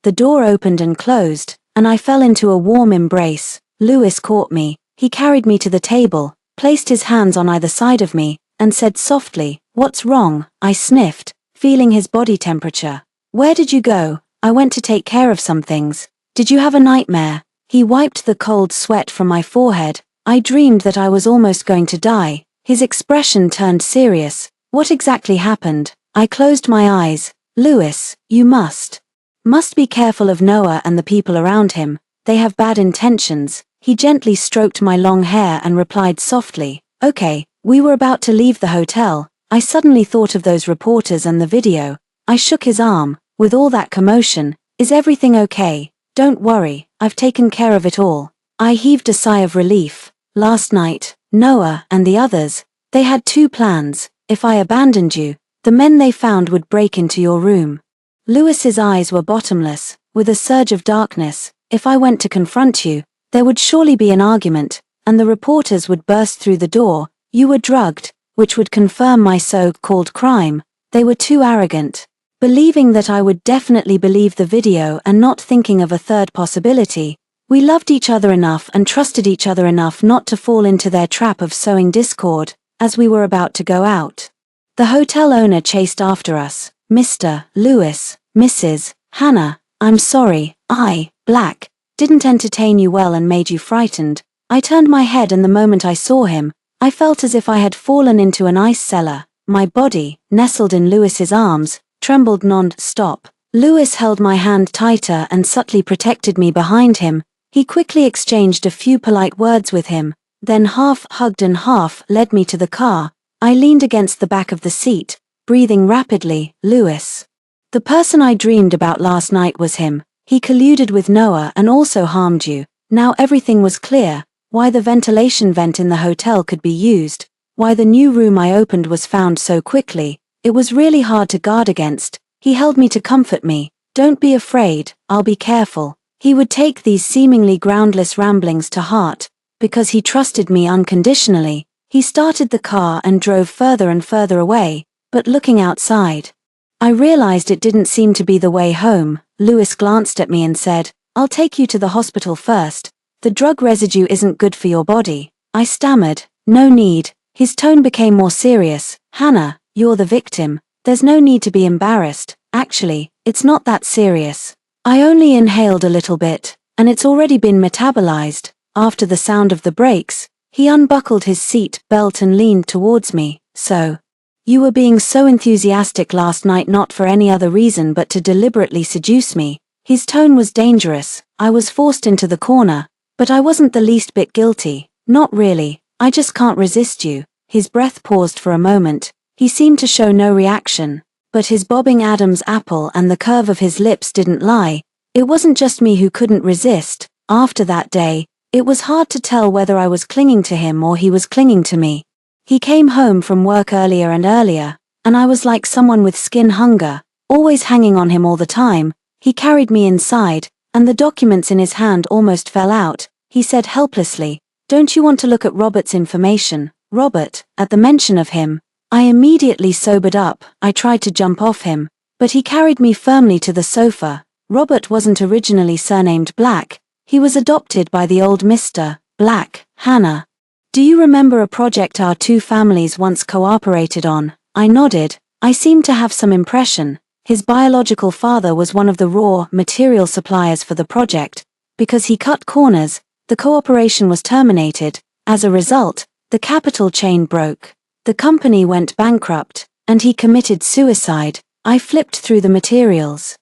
The door opened and closed, and I fell into a warm embrace. Lewis caught me. He carried me to the table, placed his hands on either side of me, and said softly, "What's wrong?" I sniffed, feeling his body temperature. "Where did you go?" "I went to take care of some things." "Did you have a nightmare?" He wiped the cold sweat from my forehead. "I dreamed that I was almost going to die." His expression turned serious. "What exactly happened?" I closed my eyes. "Lewis, you must be careful of Noah and the people around him. They have bad intentions." He gently stroked my long hair and replied softly, "Okay." We were about to leave the hotel, I suddenly thought of those reporters and the video. I shook his arm. With all that commotion, is everything okay? Don't worry, I've taken care of it all. I heaved a sigh of relief. Last night, Noah and the others, they had two plans. If I abandoned you, the men they found would break into your room. Lewis's eyes were bottomless, with a surge of darkness. If I went to confront you, there would surely be an argument, and the reporters would burst through the door. You were drugged, which would confirm my so-called crime. They were too arrogant. Believing that I would definitely believe the video and not thinking of a third possibility. We loved each other enough and trusted each other enough not to fall into their trap of sowing discord, as we were about to go out. The hotel owner chased after us. Mr. Lewis, Mrs. Hannah, I'm sorry, Black, didn't entertain you well and made you frightened. I turned my head and the moment I saw him, I felt as if I had fallen into an ice cellar. My body, nestled in Lewis's arms, trembled non-stop. Lewis held my hand tighter and subtly protected me behind him. He quickly exchanged a few polite words with him, then half hugged and half led me to the car. I leaned against the back of the seat, breathing rapidly. Lewis. The person I dreamed about last night was him. He colluded with Noah and also harmed you. Now everything was clear. Why the ventilation vent in the hotel could be used. Why the new room I opened was found so quickly. It was really hard to guard against. He held me to comfort me. Don't be afraid, I'll be careful. He would take these seemingly groundless ramblings to heart, because he trusted me unconditionally. He started the car and drove further and further away, but looking outside, I realized it didn't seem to be the way home. Lewis glanced at me and said, I'll take you to the hospital first. The drug residue isn't good for your body. I stammered, no need. His tone became more serious. Hannah, you're the victim. There's no need to be embarrassed. Actually, it's not that serious. I only inhaled a little bit, and it's already been metabolized. After the sound of the brakes, he unbuckled his seat belt and leaned towards me. So, you were being so enthusiastic last night not for any other reason but to deliberately seduce me. His tone was dangerous. I was forced into the corner, but I wasn't the least bit guilty. Not really. I just can't resist you. His breath paused for a moment. He seemed to show no reaction, but his bobbing Adam's apple and the curve of his lips didn't lie. It wasn't just me who couldn't resist. After that day, it was hard to tell whether I was clinging to him or he was clinging to me. He came home from work earlier and earlier, and I was like someone with skin hunger, always hanging on him all the time. He carried me inside, and the documents in his hand almost fell out. He said helplessly, don't you want to look at Robert's information? Robert, at the mention of him, I immediately sobered up. I tried to jump off him, but he carried me firmly to the sofa. Robert wasn't originally surnamed Black. He was adopted by the old Mr. Black. Hannah. Do you remember a project our two families once cooperated on? I nodded. I seemed to have some impression. His biological father was one of the raw material suppliers for the project. Because he cut corners, the cooperation was terminated. As a result, the capital chain broke. The company went bankrupt, and he committed suicide. I flipped through the materials.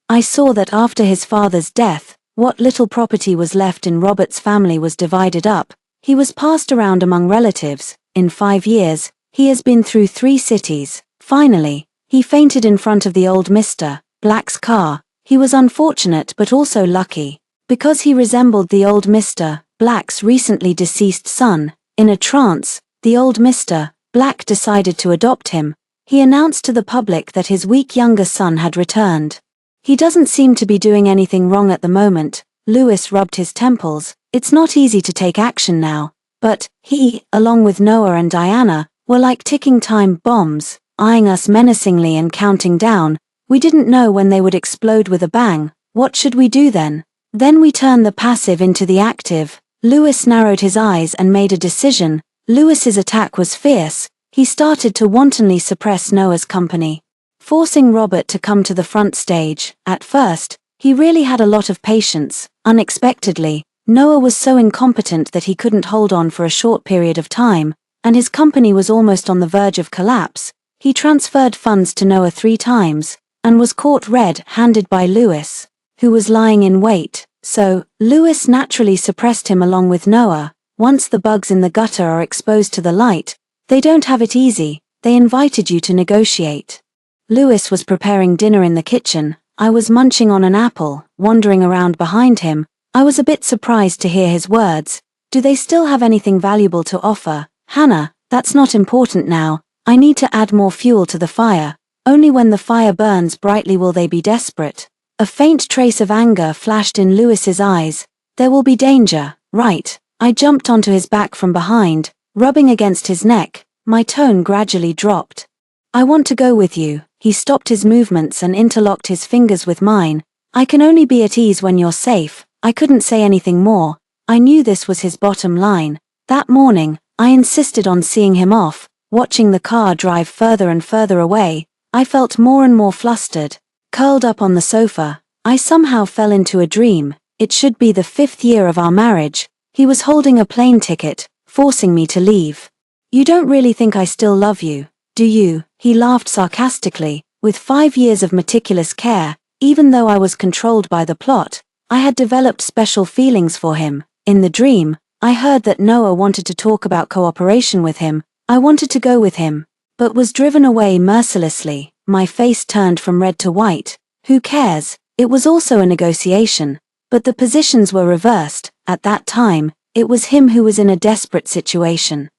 I saw that after his father's death, what little property was left in Robert's family was divided up. He was passed around among relatives. In 5 years, he has been through 3 cities. Finally, he fainted in front of the old Mr. Black's car. He was unfortunate but also lucky. Because he resembled the old Mr. Black's recently deceased son. In a trance, the old Mr. Black decided to adopt him. He announced to the public that his weak younger son had returned. He doesn't seem to be doing anything wrong at the moment. Lewis rubbed his temples. It's not easy to take action now. But he, along with Noah and Diana, were like ticking time bombs, eyeing us menacingly and counting down. We didn't know when they would explode with a bang. What should we do then? Then we turned the passive into the active. Lewis narrowed his eyes and made a decision. Lewis's attack was fierce. He started to wantonly suppress Noah's company, forcing Robert to come to the front stage. At first, he really had a lot of patience. Unexpectedly, Noah was so incompetent that he couldn't hold on for a short period of time, and his company was almost on the verge of collapse. He transferred funds to Noah 3 times, and was caught red-handed by Lewis, who was lying in wait. So, Lewis naturally suppressed him along with Noah. Once the bugs in the gutter are exposed to the light, they don't have it easy. They invited you to negotiate. Lewis was preparing dinner in the kitchen. I was munching on an apple, wandering around behind him. I was a bit surprised to hear his words. Do they still have anything valuable to offer? Hannah, that's not important now. I need to add more fuel to the fire. Only when the fire burns brightly will they be desperate. A faint trace of anger flashed in Lewis's eyes. There will be danger, right? I jumped onto his back from behind, rubbing against his neck. My tone gradually dropped. I want to go with you. He stopped his movements and interlocked his fingers with mine. I can only be at ease when you're safe. I couldn't say anything more. I knew this was his bottom line. That morning, I insisted on seeing him off, watching the car drive further and further away. I felt more and more flustered. Curled up on the sofa, I somehow fell into a dream. It should be the 5th year of our marriage. He was holding a plane ticket, forcing me to leave. You don't really think I still love you, do you? He laughed sarcastically. With 5 years of meticulous care, even though I was controlled by the plot, I had developed special feelings for him. In the dream, I heard that Noah wanted to talk about cooperation with him. I wanted to go with him, but was driven away mercilessly. My face turned from red to white. Who cares? It was also a negotiation, but the positions were reversed. At that time, it was him who was in a desperate situation.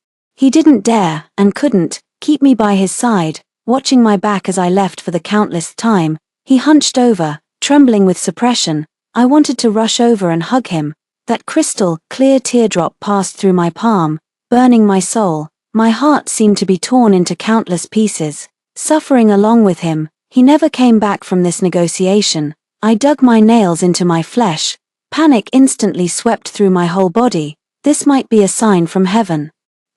He didn't dare, and couldn't, keep me by his side, watching my back as I left for the countless time. He hunched over, trembling with suppression. I wanted to rush over and hug him. That crystal, clear teardrop passed through my palm, burning my soul. My heart seemed to be torn into countless pieces. Suffering along with him, he never came back from this negotiation. I dug my nails into my flesh. Panic instantly swept through my whole body. This might be a sign from heaven.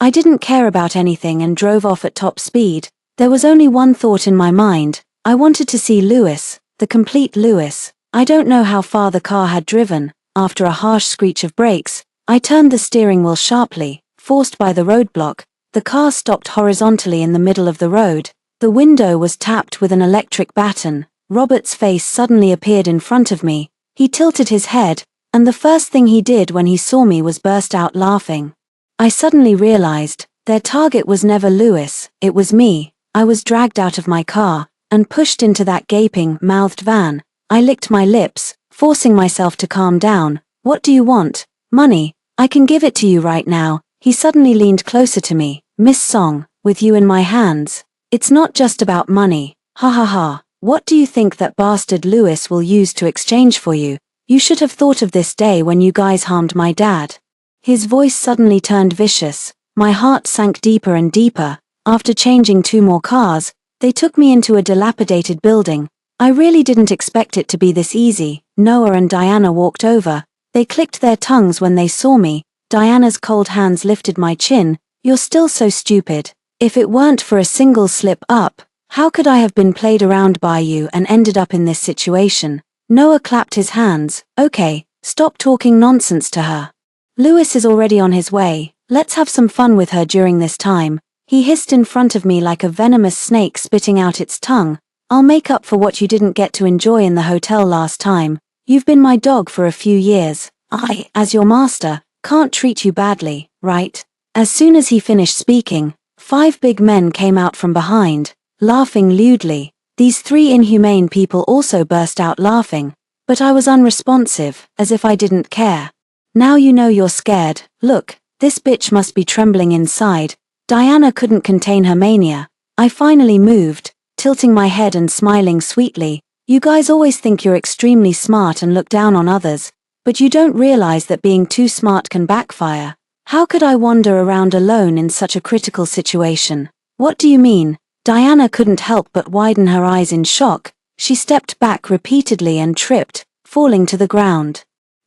I didn't care about anything and drove off at top speed. There was only one thought in my mind. I wanted to see Lewis, the complete Lewis. I don't know how far the car had driven. After a harsh screech of brakes, I turned the steering wheel sharply. Forced by the roadblock, the car stopped horizontally in the middle of the road. The window was tapped with an electric baton. Robert's face suddenly appeared in front of me. He tilted his head, and the first thing he did when he saw me was burst out laughing. I suddenly realized, their target was never Lewis, it was me. I was dragged out of my car, and pushed into that gaping, mouthed van. I licked my lips, forcing myself to calm down. What do you want? Money. I can give it to you right now. He suddenly leaned closer to me. Miss Song, with you in my hands. It's not just about money. Ha ha ha. What do you think that bastard Lewis will use to exchange for you? You should have thought of this day when you guys harmed my dad. His voice suddenly turned vicious. My heart sank deeper and deeper. After changing 2 more cars, they took me into a dilapidated building. I really didn't expect it to be this easy. Noah and Diana walked over. They clicked their tongues when they saw me. Diana's cold hands lifted my chin. You're still so stupid. If it weren't for a single slip up, how could I have been played around by you and ended up in this situation? Noah clapped his hands. Okay, stop talking nonsense to her. Lewis is already on his way. Let's have some fun with her during this time. He hissed in front of me like a venomous snake spitting out its tongue. I'll make up for what you didn't get to enjoy in the hotel last time. You've been my dog for a few years. I, as your master, can't treat you badly, right? As soon as he finished speaking, 5 big men came out from behind, laughing lewdly. These 3 inhumane people also burst out laughing, but I was unresponsive, as if I didn't care. Now you know you're scared. Look, this bitch must be trembling inside. Diana couldn't contain her mania. I finally moved, tilting my head and smiling sweetly. You guys always think you're extremely smart and look down on others, but you don't realize that being too smart can backfire. How could I wander around alone in such a critical situation? What do you mean? Diana couldn't help but widen her eyes in shock. She stepped back repeatedly and tripped, falling to the ground.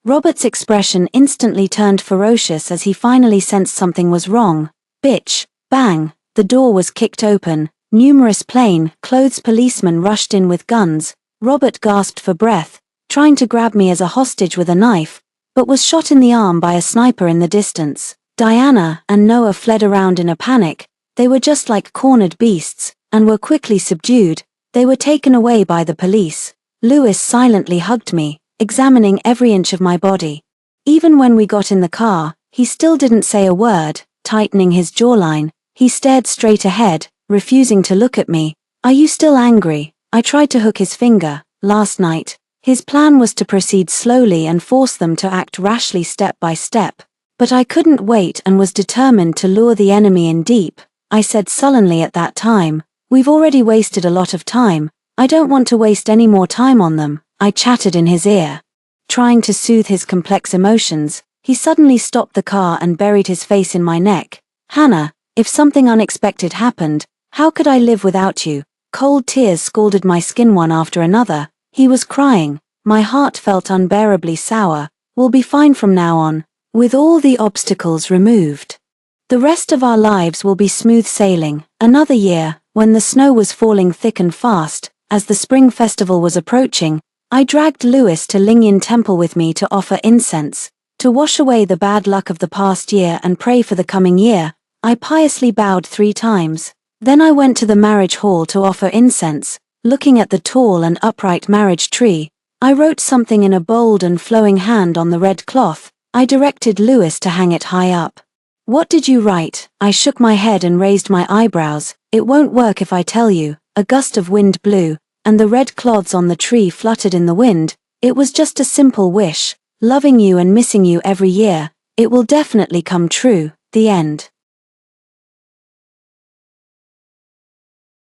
Robert's expression instantly turned ferocious as he finally sensed something was wrong. Bitch. Bang. The door was kicked open. Numerous plain-clothes policemen rushed in with guns. Robert gasped for breath, trying to grab me as a hostage with a knife, but was shot in the arm by a sniper in the distance. Diana and Noah fled around in a panic. They were just like cornered beasts, and were quickly subdued. They were taken away by the police. Lewis silently hugged me, examining every inch of my body. Even when we got in the car, he still didn't say a word. Tightening his jawline, he stared straight ahead, refusing to look at me. Are you still angry? I tried to hook his finger. Last night, his plan was to proceed slowly and force them to act rashly step by step. But I couldn't wait and was determined to lure the enemy in deep. I said sullenly at that time, "We've already wasted a lot of time. I don't want to waste any more time on them." I chattered in his ear, trying to soothe his complex emotions. He suddenly stopped the car and buried his face in my neck. "Hannah, if something unexpected happened, how could I live without you?" Cold tears scalded my skin one after another. He was crying. My heart felt unbearably sour. "We'll be fine from now on, with all the obstacles removed. The rest of our lives will be smooth sailing." Another year, when the snow was falling thick and fast, as the spring festival was approaching, I dragged Lewis to Lingyan Temple with me to offer incense, to wash away the bad luck of the past year and pray for the coming year. I piously bowed 3 times. Then I went to the marriage hall to offer incense. Looking at the tall and upright marriage tree, I wrote something in a bold and flowing hand on the red cloth. I directed Lewis to hang it high up. "What did you write?" I shook my head and raised my eyebrows. "It won't work if I tell you." A gust of wind blew, and the red cloths on the tree fluttered in the wind. "It was just a simple wish, loving you and missing you every year. It will definitely come true." The end.